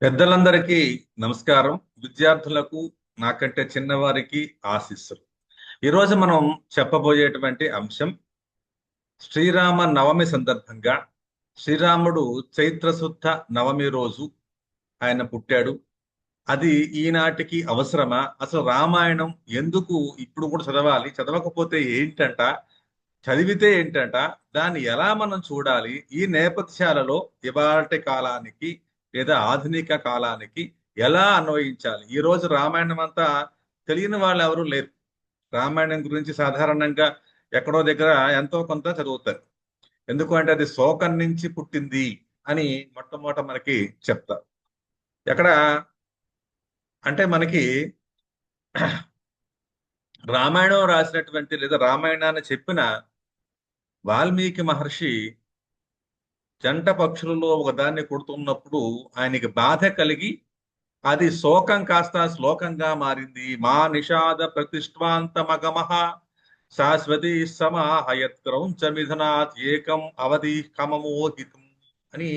పెద్దలందరికీ నమస్కారం. విద్యార్థులకు, నాకంటే చిన్నవారికి ఆశీస్సులు. ఈరోజు మనం చెప్పబోయేటువంటి అంశం శ్రీరామ నవమి సందర్భంగా. శ్రీరాముడు చైత్రశుద్ధ నవమి రోజు ఆయన పుట్టాడు. అది ఈనాటికి అవసరమా? అసలు రామాయణం ఎందుకు ఇప్పుడు కూడా చదవాలి? చదవకపోతే ఏంటంట? చదివితే ఏంటంట? దాన్ని ఎలా మనం చూడాలి? ఈ నేపథ్యాలలో ఇవాల్టి కాలానికి లేదా ఆధునిక కాలానికి ఎలా అన్వయించాలి? ఈ రోజు రామాయణం అంతా తెలియని వాళ్ళు ఎవరు లేరు. రామాయణం గురించి సాధారణంగా ఎక్కడో దగ్గర ఎంతో కొంత చదువుతారు. ఎందుకు అంటే అది శోకం నుంచి పుట్టింది అని మొట్టమొదట మనకి చెప్తారు. ఎక్కడ అంటే మనకి రామాయణం రాసినటువంటి లేదా రామాయణాన్ని చెప్పిన వాల్మీకి మహర్షి జంట పక్షులలో ఒకదాన్ని కొడుతున్నప్పుడు ఆయనకి బాధ కలిగి అది శోకం కాస్త శ్లోకంగా మారింది. మా నిషాద ప్రతిష్ఠాంత మగమహ శాశ్వతి సమాహయత్ క్రౌంచ మిథునాత్ ఏకం అవధి కమమోహితం అని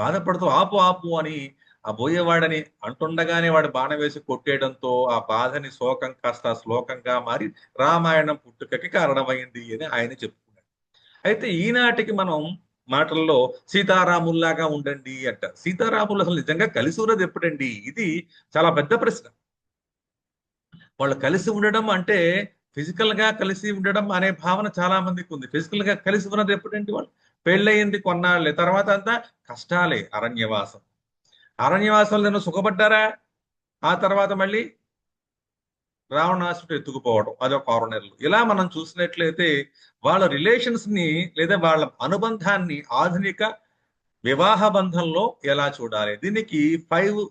బాధపడుతూ ఆపు ఆపు అని ఆ బోయేవాడని అంటుండగానే వాడు బాణ వేసి కొట్టేయడంతో ఆ బాధని శోకం కాస్త శ్లోకంగా మారి రామాయణం పుట్టుకకి కారణమైంది అని ఆయన చెప్పుకున్నాడు. అయితే ఈనాటికి మనం మాటల్లో సీతారాముల్లాగా ఉండండి అంటారు. సీతారాములు అసలు నిజంగా కలిసి ఉన్నది ఎప్పుడండి? ఇది చాలా పెద్ద ప్రశ్న. వాళ్ళు కలిసి ఉండడం అంటే ఫిజికల్ గా కలిసి ఉండడం అనే భావన చాలా మందికి ఉంది. ఫిజికల్ గా కలిసి ఉన్నది ఎప్పుడండి? వాళ్ళు పెళ్ళయింది కొన్నాళ్ళే, తర్వాత అంతా కష్టాలే. అరణ్యవాసం, అరణ్యవాసంలో ఏమైనా సుఖపడ్డారా? ఆ తర్వాత మళ్ళీ రావణాసుడు ఎత్తుకుపోవడం, అదొక 6 నెలలు. ఇలా మనం చూసినట్లయితే వాళ్ళ రిలేషన్స్ ని లేదా వాళ్ళ అనుబంధాన్ని ఆధునిక వివాహ బంధంలో ఎలా చూడాలి? దీనికి 5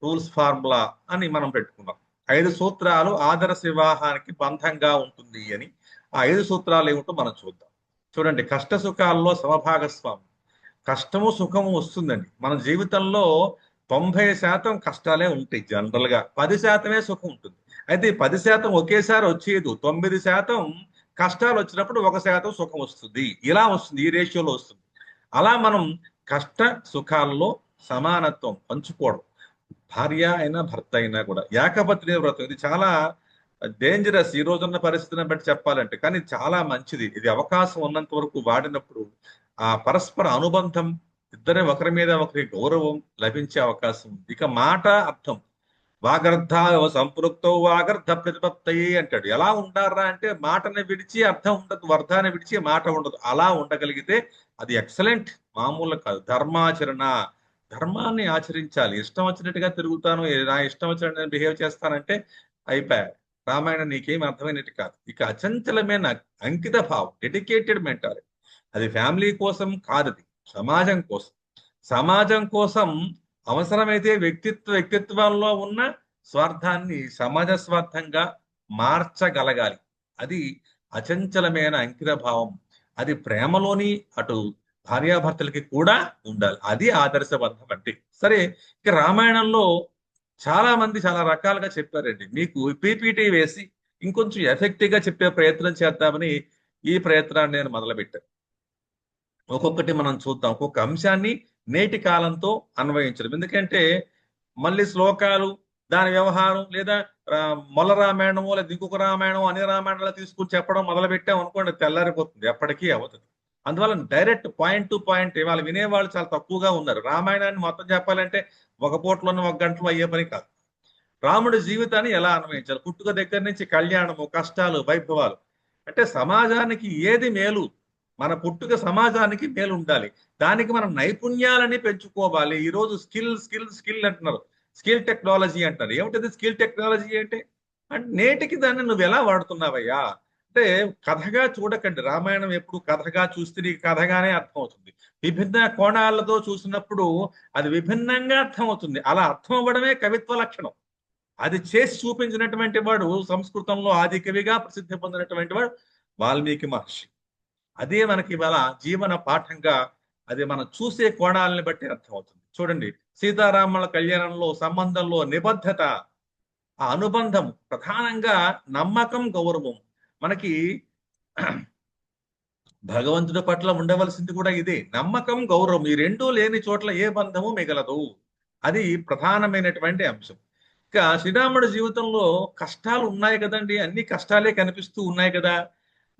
రూల్స్ ఫార్ములా అని మనం పెట్టుకున్నాం. 5 సూత్రాలు ఆదర్శ వివాహానికి బంధంగా ఉంటుంది అని. ఆ 5 సూత్రాలు ఏమిటో మనం చూద్దాం. చూడండి, కష్ట సుఖాల్లో సమభాగస్వామి. కష్టము సుఖము వస్తుందండి మన జీవితంలో. 90% కష్టాలే ఉంటాయి జనరల్ గా, 10%ఏ సుఖం ఉంటుంది. అయితే ఈ 10% ఒకేసారి వచ్చేది. 9% కష్టాలు వచ్చినప్పుడు 1% సుఖం వస్తుంది. ఇలా వస్తుంది, ఈ రేషియోలో వస్తుంది. అలా మనం కష్ట సుఖాల్లో సమానత్వం పంచుకోవడం. భార్య అయినా భర్త అయినా కూడా ఏకపత్ని వ్రతం ఇది చాలా డేంజరస్ ఈ రోజున్న పరిస్థితిని బట్టి చెప్పాలంటే. కానీ చాలా మంచిది. ఇది అవకాశం ఉన్నంత వరకు వాడినప్పుడు ఆ పరస్పర అనుబంధం, ఇద్దరే ఒకరి మీద ఒకరి గౌరవం లభించే అవకాశం ఉంది. ఇక మాట అర్థం. వాగర్ధ సంపృక్తో వాగర్ధ ప్రతిపత్తయి అంటాడు. ఎలా ఉండారా అంటే మాటని విడిచి అర్థం ఉండదు, అర్థాన్ని విడిచి మాట ఉండదు. అలా ఉండగలిగితే అది ఎక్సలెంట్, మామూలు కాదు. ధర్మాచరణ, ధర్మాన్ని ఆచరించాలి. ఇష్టం వచ్చినట్టుగా తిరుగుతాను, నా ఇష్టం వచ్చినట్టు బిహేవ్ చేస్తానంటే అయిపోయా. రామాయణం నీకేం అర్థమైనట్టు కాదు. ఇక అచంచలమైన అంకిత భావం, డెడికేటెడ్ మెంటాలిటీ. అది ఫ్యామిలీ కోసం కాదు, అది సమాజం కోసం. సమాజం కోసం అవసరమైతే వ్యక్తిత్వాల్లో ఉన్న స్వార్థాన్ని సమాజ స్వార్థంగా మార్చగలగాలి. అది అచంచలమైన అంకిత భావం. అది ప్రేమలోని అటు భార్యాభర్తలకి కూడా ఉండాలి. అది ఆదర్శబంధం అంటే. సరే, ఇక రామాయణంలో చాలా మంది చాలా రకాలుగా చెప్పారండి. మీకు పీపీటీ వేసి ఇంకొంచెం ఎఫెక్టివ్ గా చెప్పే ప్రయత్నం చేద్దామని ఈ ప్రయత్నాన్ని నేను మొదలుపెట్టాను. ఒక్కొక్కటి మనం చూద్దాం. ఒక్కొక్క అంశాన్ని నేటి కాలంతో అన్వయించడం. ఎందుకంటే మళ్ళీ శ్లోకాలు, దాని వ్యవహారం లేదా మొల్ల రామాయణమో లేదా ఇంకొక రామాయణం అనే రామాయణాలు తీసుకుని చెప్పడం మొదలు పెట్టాం అనుకోండి, తెల్లారిపోతుంది, ఎప్పటికీ అవుతుంది. అందువల్ల డైరెక్ట్ పాయింట్ టు పాయింట్. ఇవాళ వినేవాళ్ళు చాలా తక్కువగా ఉన్నారు. రామాయణాన్ని మొత్తం చెప్పాలంటే ఒక పూటలోనే 1 గంటలో అయ్యే పని కాదు. రాముడి జీవితాన్ని ఎలా అన్వయించాలి? పుట్టుక దగ్గర నుంచి కళ్యాణము, కష్టాలు, వైభవాలు. అంటే సమాజానికి ఏది మేలు, మన పుట్టుక సమాజానికి మేలు ఉండాలి. దానికి మనం నైపుణ్యాలని పెంచుకోవాలి. ఈరోజు స్కిల్ స్కిల్ స్కిల్ అంటున్నారు, స్కిల్ టెక్నాలజీ అంటారు. ఏమిటది స్కిల్ టెక్నాలజీ అంటే? అంటే నేటికి దాన్ని నువ్వు ఎలా వాడుతున్నావయ్యా అంటే, కథగా చూడకండి. రామాయణం ఎప్పుడు కథగా చూస్తే నీకు కథగానే అర్థమవుతుంది. విభిన్న కోణాలతో చూసినప్పుడు అది విభిన్నంగా అర్థమవుతుంది. అలా అర్థం అవ్వడమే కవిత్వ లక్షణం. అది చేసి చూపించినటువంటి వాడు సంస్కృతంలో ఆది కవిగా ప్రసిద్ధి పొందినటువంటి వాడు వాల్మీకి మహర్షి. అదే మనకి ఇవాళ జీవన పాఠంగా, అది మనం చూసే కోణాలని బట్టి అర్థమవుతుంది. చూడండి, సీతారాముల కళ్యాణంలో సంబంధంలో నిబద్ధత, ఆ అనుబంధం, ప్రధానంగా నమ్మకం, గౌరవం. మనకి భగవంతుడి పట్ల ఉండవలసింది కూడా ఇదే, నమ్మకం, గౌరవం. ఈ రెండూ లేని చోట్ల ఏ బంధము మిగలదు. అది ప్రధానమైనటువంటి అంశం. ఇక శ్రీరాముడి జీవితంలో కష్టాలు ఉన్నాయి కదండి, అన్ని కష్టాలే కనిపిస్తూ ఉన్నాయి కదా.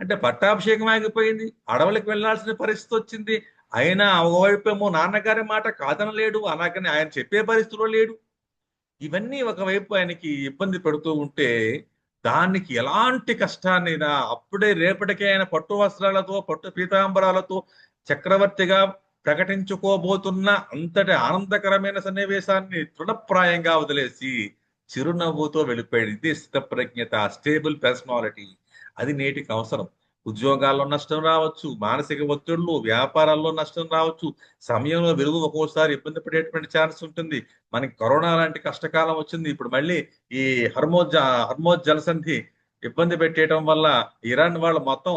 అంటే పట్టాభిషేకం ఆగిపోయింది, అడవులకు వెళ్ళాల్సిన పరిస్థితి వచ్చింది. అయినా ఒకవైపేమో నాన్నగారి మాట కాదనలేడు, అలాగని ఆయన చెప్పే పరిస్థితిలో లేడు. ఇవన్నీ ఒకవైపు ఆయనకి ఇబ్బంది పెడుతూ ఉంటే, దానికి ఎలాంటి కష్టాన్నైనా అప్పుడే రేపటికే ఆయన పట్టు వస్త్రాలతో పట్టు పీతాంబరాలతో చక్రవర్తిగా ప్రకటించుకోబోతున్న అంతటి ఆనందకరమైన సన్నివేశాన్ని తృణప్రాయంగా వదిలేసి చిరునవ్వుతో వెళ్ళిపోయాడు. ఇది స్థితప్రజ్ఞత, స్టేబుల్ పర్సనాలిటీ. అది నేటికి అవసరం. ఉద్యోగాల్లో నష్టం రావచ్చు, మానసిక ఒత్తిళ్లు, వ్యాపారాల్లో నష్టం రావచ్చు, సమయంలో విలువ ఒక్కోసారి ఇబ్బంది పడేటువంటి ఛాన్స్ ఉంటుంది. మనకి కరోనా లాంటి కష్టకాలం వచ్చింది. ఇప్పుడు మళ్ళీ ఈ హర్మోజ్ జలసంధి ఇబ్బంది పెట్టేయడం వల్ల ఇరాన్ వాళ్ళు మొత్తం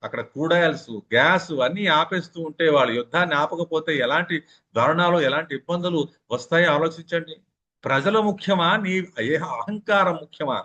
అక్కడ క్రూడ్ ఆయిల్స్, గ్యాస్ అన్ని ఆపేస్తూ ఉంటే, వాళ్ళు యుద్ధాన్ని ఆపకపోతే ఎలాంటి దారుణాలు, ఎలాంటి ఇబ్బందులు వస్తాయో ఆలోచించండి. ప్రజలు ముఖ్యమా, నీ అహంకారం ముఖ్యమా?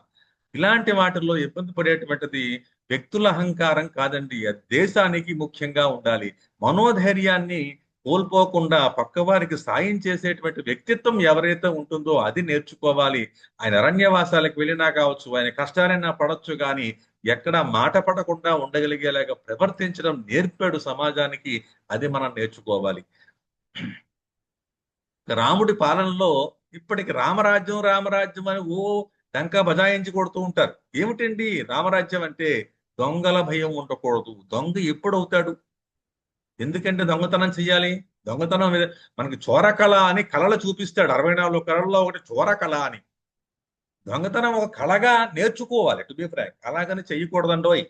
ఇలాంటి వాటిల్లో ఇబ్బంది పడేటువంటిది వ్యక్తుల అహంకారం కాదండి, అది దేశానికి ముఖ్యంగా ఉండాలి. మనోధైర్యాన్ని కోల్పోకుండా పక్కవారికి సాయం చేసేటువంటి వ్యక్తిత్వం ఎవరైతే ఉంటుందో అది నేర్చుకోవాలి. ఆయన అరణ్యవాసాలకు వెళ్ళినా కావచ్చు, ఆయన కష్టాలైనా పడొచ్చు, కానీ ఎక్కడ మాట పడకుండా ఉండగలిగేలాగా ప్రవర్తించడం నేర్పాడు సమాజానికి. అది మనం నేర్చుకోవాలి. రాముడి పాలనలో ఇప్పటికి రామరాజ్యం రామరాజ్యం అని డంకా బజాయించి కొడుతూ ఉంటారు. ఏమిటండి రామరాజ్యం అంటే? దొంగల భయం ఉండకూడదు. దొంగ ఎప్పుడు అవుతాడు? ఎందుకంటే దొంగతనం చెయ్యాలి? దొంగతనం మనకి చోరకళ అని కళలు చూపిస్తాడు. 64 కళల్లో ఒకటి చోరకళ అని. దొంగతనం ఒక కళగా నేర్చుకోవాలి, టు బి ఫ్రాంక్. అలాగని చెయ్యకూడదండోయ్.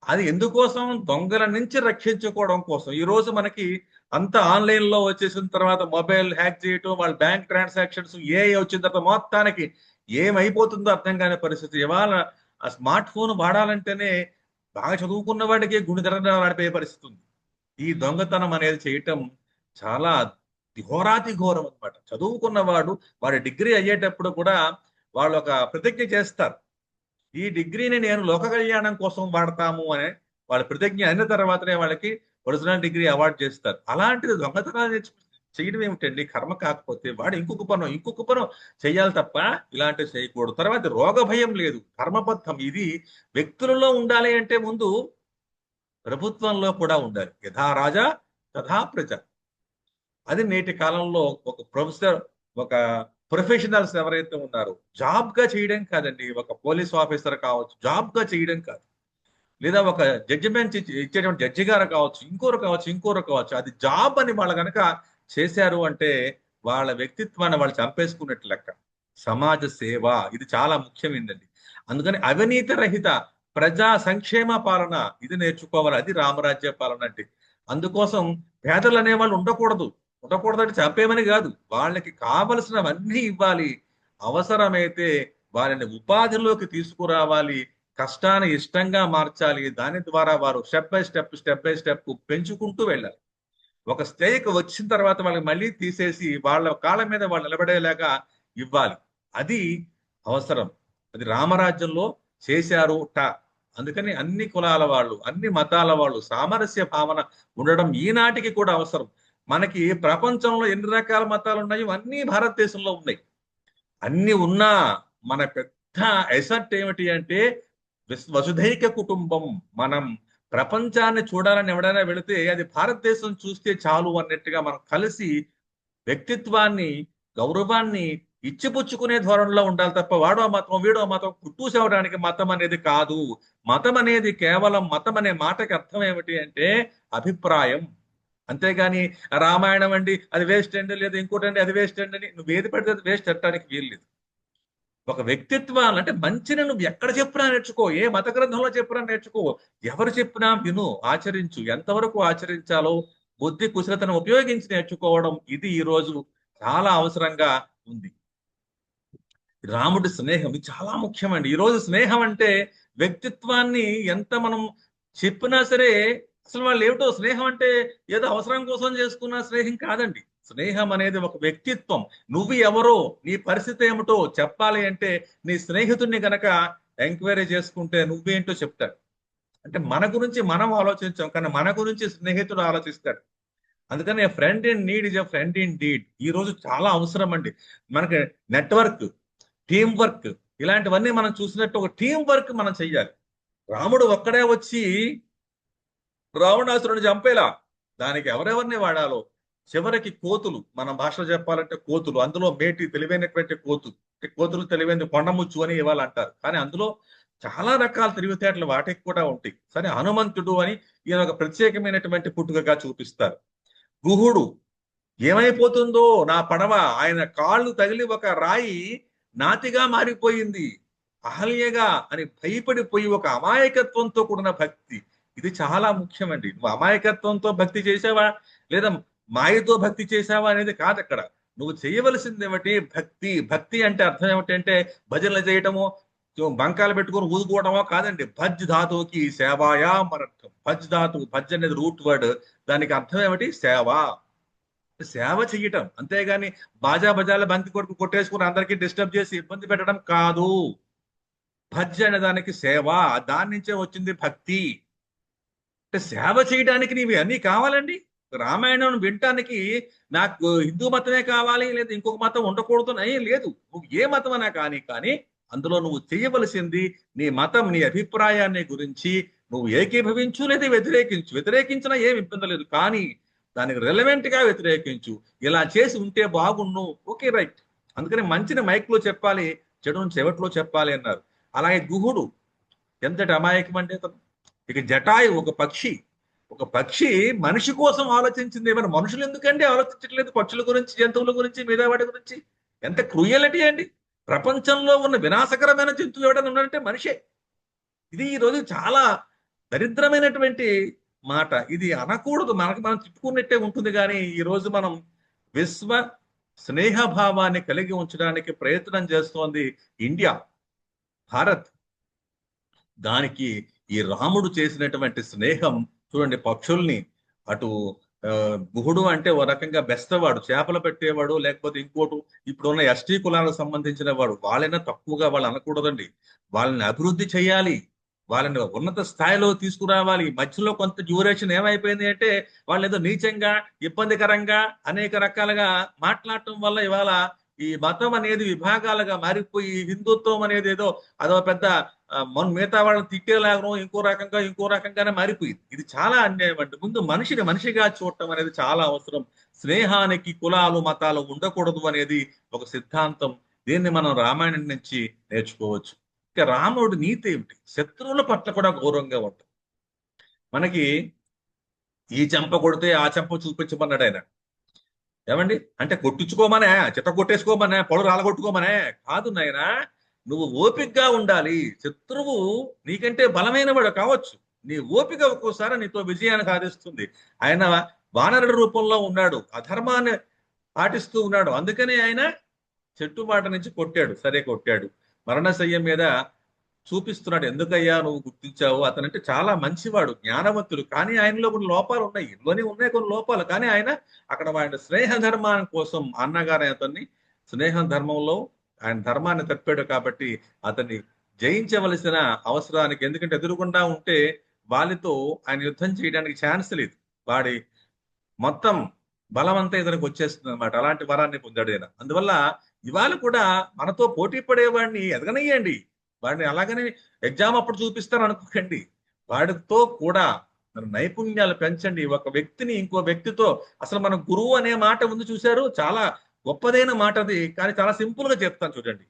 అది ఎందుకోసం? దొంగల నుంచి రక్షించుకోవడం కోసం. ఈ రోజు మనకి అంత ఆన్లైన్ లో వచ్చేసిన తర్వాత మొబైల్ హ్యాక్ చేయటం, వాళ్ళ బ్యాంక్ ట్రాన్సాక్షన్స్ ఏఐ వచ్చిన తర్వాత మొత్తానికి ఏమైపోతుందో అర్థం కాని పరిస్థితి. ఇవాళ ఆ స్మార్ట్ ఫోన్ వాడాలంటేనే బాగా చదువుకున్న వాడికి గుండె ఆడిపోయే పరిస్థితి ఉంది. ఈ దొంగతనం అనేది చేయటం చాలా ఘోరాతి ఘోరం అనమాట. చదువుకున్నవాడు వాడి డిగ్రీ అయ్యేటప్పుడు కూడా వాళ్ళు ఒక ప్రతిజ్ఞ చేస్తారు. ఈ డిగ్రీని నేను లోక కళ్యాణం కోసం వాడతాము అని వాళ్ళ ప్రతిజ్ఞ అయిన తర్వాతనే వాళ్ళకి ఒరిజినల్ డిగ్రీ అవార్డు చేస్తారు. అలాంటిది దొంగతనాలు చేయడం ఏమిటండి? కర్మ కాకపోతే వాడు ఇంకొక పనం చేయాలి తప్ప ఇలాంటివి చేయకూడదు. తర్వాత రోగ భయం లేదు, కర్మబద్ధం. ఇది వ్యక్తులలో ఉండాలి అంటే ముందు ప్రభుత్వంలో కూడా ఉండాలి. యథా రాజా తథా ప్రజ. అది నేటి కాలంలో ఒక ప్రొఫెసర్, ఒక ప్రొఫెషనల్స్ ఎవరైతే ఉన్నారో జాబ్ గా చేయడం కాదండి. ఒక పోలీస్ ఆఫీసర్ కావచ్చు, జాబ్ గా చేయడం కాదు. లేదా ఒక జడ్జిమెంట్ ఇచ్చేటువంటి జడ్జి గారు కావచ్చు, ఇంకోరు కావచ్చు. అది జాబ్ అని వాళ్ళు కనుక చేశారు అంటే వాళ్ళ వ్యక్తిత్వాన్ని వాళ్ళు చంపేసుకున్నట్టు లెక్క. సమాజ సేవ ఇది చాలా ముఖ్యమైనదండి. అందుకని అవినీతి రహిత ప్రజా సంక్షేమ పాలన ఇది నేర్చుకోవాలి. అది రామరాజ్య పాలన అంటే. అందుకోసం పేదలు అనేవాళ్ళు ఉండకూడదంటే చంపేమని కాదు, వాళ్ళకి కావలసినవన్నీ ఇవ్వాలి. అవసరమైతే వారిని ఉపాధిలోకి తీసుకురావాలి, కష్టాన్ని ఇష్టంగా మార్చాలి. దాని ద్వారా వారు స్టెప్ బై స్టెప్ పెంచుకుంటూ వెళ్ళాలి. ఒక స్టేజ్కి వచ్చిన తర్వాత వాళ్ళకి మళ్ళీ తీసేసి వాళ్ళ కాళ్ళ మీద వాళ్ళు నిలబడేలాగా ఇవ్వాలి. అది అవసరం. అది రామరాజ్యంలో చేశారు. అందుకని అన్ని కులాల వాళ్ళు, అన్ని మతాల వాళ్ళు సామరస్య భావన ఉండడం ఈనాటికి కూడా అవసరం. మనకి ప్రపంచంలో ఎన్ని రకాల మతాలు ఉన్నాయో అన్ని భారతదేశంలో ఉన్నాయి. అన్ని ఉన్నా మన పెద్ద ఎసెట్ ఏమిటి అంటే వసుధైక కుటుంబం. మనం ప్రపంచాన్ని చూడాలని ఎవడైనా వెళితే అది భారతదేశం చూస్తే చాలు అన్నట్టుగా మనం కలిసి వ్యక్తిత్వాన్ని, గౌరవాన్ని ఇచ్చిపుచ్చుకునే ధోరణిలో ఉండాలి తప్ప వాడో మతం వీడో మతం కుట్టూసేవడానికి మతం అనేది కాదు. మతం అనేది కేవలం, మతం అనే మాటకి అర్థం ఏమిటి అంటే అభిప్రాయం. అంతేగాని రామాయణం అండి అది వేస్ట్ అండి, లేదా ఇంకోటండి అది వేస్ట్ అండి అని నువ్వు ఏది పడితే అది వేస్ట్ అంటానికి వీల్లేదు. ఒక వ్యక్తిత్వాన్ని అంటే మంచిని నువ్వు ఎక్కడ చెప్పినా నేర్చుకో, ఏ మత గ్రంథంలో చెప్పినా నేర్చుకో, ఎవరు చెప్పినా విను, ఆచరించు. ఎంతవరకు ఆచరించాలో బుద్ధి కుశలతను ఉపయోగించి నేర్చుకోవడం ఇది ఈ రోజు చాలా అవసరంగా ఉంది. రాముడి స్నేహం ఇది చాలా ముఖ్యమండి. ఈ రోజు స్నేహం అంటే వ్యక్తిత్వాన్ని ఎంత మనం చెప్పినా సరే, అసలు వాళ్ళు ఏమిటో స్నేహం అంటే ఏదో అవసరం కోసం చేసుకున్న స్నేహం కాదండి. స్నేహం అనేది ఒక వ్యక్తిత్వం. నువ్వు ఎవరో, నీ పరిస్థితి ఏమిటో చెప్పాలి అంటే నీ స్నేహితుడిని గనక ఎంక్వైరీ చేసుకుంటే నువ్వేంటో చెప్తాడు. అంటే మన గురించి మనం ఆలోచించాం, కానీ మన గురించి స్నేహితుడు ఆలోచిస్తాడు. అందుకని friend in need is a friend in deed ఈ రోజు చాలా అవసరం అండి. మనకి నెట్వర్క్, టీం వర్క్, ఇలాంటివన్నీ మనం చూసినట్టు ఒక టీం వర్క్ మనం చెయ్యాలి. రాముడు ఒక్కడే వచ్చి రావణాసురుని చంపేలా, దానికి ఎవరెవరిని వాడాలో, చివరికి కోతులు, మన భాషలో చెప్పాలంటే కోతులు, అందులో మేటి తెలివైనటువంటి కోతులు, కోతులు తెలివైన కొండముచ్చు అని ఇవాళ అంటారు, కానీ అందులో చాలా రకాల తెలివితేటలు వాటికి కూడా ఉంటాయి. సరే, హనుమంతుడు అని ఈయన ఒక ప్రత్యేకమైనటువంటి పుట్టుకగా చూపిస్తారు. గుహుడు, ఏమైపోతుందో నా పడవ, ఆయన కాళ్ళు తగిలి ఒక రాయి నాతిగా మారిపోయింది, అహల్యగా అని భయపడిపోయి ఒక అమాయకత్వంతో కూడిన భక్తి, ఇది చాలా ముఖ్యమండి. నువ్వు అమాయకత్వంతో భక్తి చేసావా లేదా మాయతో భక్తి చేసావా అనేది కాదు అక్కడ. నువ్వు చేయవలసింది ఏమిటి? భక్తి. భక్తి అంటే అర్థం ఏమిటంటే భజనలు చేయటమో, బంకాలు పెట్టుకొని ఊదుకోవడమో కాదండి. భజ్ ధాతువుకి సేవాయా అనర్థం. భజ్ ధాతువు, భజ్ అనేది రూట్ వర్డ్, దానికి అర్థం ఏమిటి? సేవ. సేవ చెయ్యటం, అంతేగాని బాజా బజాల బంతి కొడుకు కొట్టేసుకుని అందరికీ డిస్టర్బ్ చేసి ఇబ్బంది పెట్టడం కాదు. భజ్ అనే దానికి సేవ, దాని నుంచే వచ్చింది భక్తి. అంటే సేవ చేయడానికి నీవి అన్నీ కావాలండి. రామాయణం వినటానికి నాకు హిందూ మతమే కావాలి లేదా ఇంకొక మతం ఉండకూడదు అని లేదు. నువ్వు ఏ మతం అనా కానీ అందులో నువ్వు చేయవలసింది నీ మతం, నీ అభిప్రాయాన్ని గురించి నువ్వు ఏకీభవించు లేదా వ్యతిరేకించు. వ్యతిరేకించినా ఏమి ఇబ్బంది లేదు, కానీ దానికి రెలవెంట్ గా వ్యతిరేకించు. ఇలా చేసి ఉంటే బాగుండు, ఓకే రైట్. అందుకని మంచిని మైక్ లో చెప్పాలి, చెడుని చెవట్లో చెప్పాలి అన్నారు. అలాగే గుహుడు ఎంతటి అమాయకం అంటే అతను. ఇక జటాయు, ఒక పక్షి మనిషి కోసం ఆలోచించింది. ఏమైనా మనుషులు ఎందుకండి ఆలోచించట్లేదు? పక్షుల గురించి, జంతువుల గురించి, మీద వాటి గురించి. ఎంత క్రూయలిటీ అండి! ప్రపంచంలో ఉన్న వినాశకరమైన జంతువు ఎవడని ఉన్నాడంటే మనిషే. ఇది ఈ రోజు చాలా దరిద్రమైనటువంటి మాట. ఇది అనకూడదు, మనకు మనం తిప్పుకున్నట్టే ఉంటుంది. కానీ ఈ రోజు మనం విశ్వ స్నేహభావాన్ని కలిగి ఉంచడానికి ప్రయత్నం చేస్తోంది ఇండియా, భారత్. దానికి ఈ రాముడు చేసినటువంటి స్నేహం చూడండి. పక్షుల్ని అటు గుహుడు అంటే ఓ రకంగా బెస్తవాడు, చేపలు పెట్టేవాడు, లేకపోతే ఇంకోటి ఇప్పుడున్న ఎస్టీ కులాలకు సంబంధించిన వాడు. వాళ్ళైనా తక్కువగా వాళ్ళు అనకూడదండి. వాళ్ళని అభివృద్ధి చేయాలి, వాళ్ళని ఉన్నత స్థాయిలో తీసుకురావాలి. మధ్యలో కొంత డ్యూరేషన్ ఏమైపోయింది అంటే వాళ్ళు ఏదో నీచంగా, ఇబ్బందికరంగా అనేక రకాలుగా మాట్లాడటం వల్ల ఇవాళ ఈ మతం అనేది విభాగాలుగా మారిపోయి హిందుత్వం అనేది ఏదో అదో పెద్ద మన మిగతా వాళ్ళని తిట్టేలాగనో ఇంకో రకంగానే మారిపోయింది. ఇది చాలా అన్యాయం అండి. ముందు మనిషిని మనిషిగా చూడటం అనేది చాలా అవసరం. స్నేహానికి కులాలు మతాలు ఉండకూడదు అనేది ఒక సిద్ధాంతం. దీన్ని మనం రామాయణం నుంచి నేర్చుకోవచ్చు. ఇక రాముడి నీతి ఏమిటి? శత్రువుల పట్ల కూడా గౌరవంగా ఉంటుంది. మనకి ఈ చెంప కొడితే ఆ చెంప చూపించమన్నాడు ఆయన. ఏమండి అంటే కొట్టించుకోమనే, చిత్త కొట్టేసుకోమనే, పొలం రాలగొట్టుకోమనే కాదు నాయన. నువ్వు ఓపికగా ఉండాలి. శత్రువు నీకంటే బలమైన వాడు కావచ్చు, నీ ఓపిక ఒక్కోసారి నీతో విజయాన్ని సాధిస్తుంది. ఆయన వానరుడి రూపంలో ఉన్నాడు, అధర్మాన్ని పాటిస్తూ ఉన్నాడు. అందుకని ఆయన చెట్టుబాట నుంచి కొట్టాడు. సరే కొట్టాడు, మరణశయ్య మీద చూపిస్తున్నాడు. ఎందుకయ్యా నువ్వు గుర్తించావు? అతనంటే చాలా మంచివాడు, జ్ఞానవంతుడు, కానీ ఆయనలో కొన్ని లోపాలు ఉన్నాయి. ఇంట్లోనే ఉన్నాయి కొన్ని లోపాలు, కానీ ఆయన అక్కడ ఆయన స్నేహ ధర్మం కోసం అన్నగారు అతన్ని స్నేహ ధర్మంలో ఆయన ధర్మాన్ని తప్పాడు. కాబట్టి అతన్ని జయించవలసిన అవసరానికి, ఎందుకంటే ఎదురుకుండా ఉంటే వాళ్ళతో ఆయన యుద్ధం చేయడానికి ఛాన్స్ లేదు. వాడి మొత్తం బలమంతా ఇతనికి వచ్చేస్తుంది అనమాట. అలాంటి వరాన్ని పొందాడు ఆయన. అందువల్ల ఇవాళ కూడా మనతో పోటీ పడేవాడిని ఎదగనయ్యండి. వాడిని అలాగని ఎగ్జామ్ అప్పుడు చూపిస్తారు అనుకోకండి. వాడితో కూడా మన నైపుణ్యాలు పెంచండి. ఒక వ్యక్తిని ఇంకో వ్యక్తితో, అసలు మనం గురువు అనే మాట ఉంది చూశారు, చాలా గొప్పదైన మాట అది. కానీ చాలా సింపుల్ గా చెప్తాను చూడండి.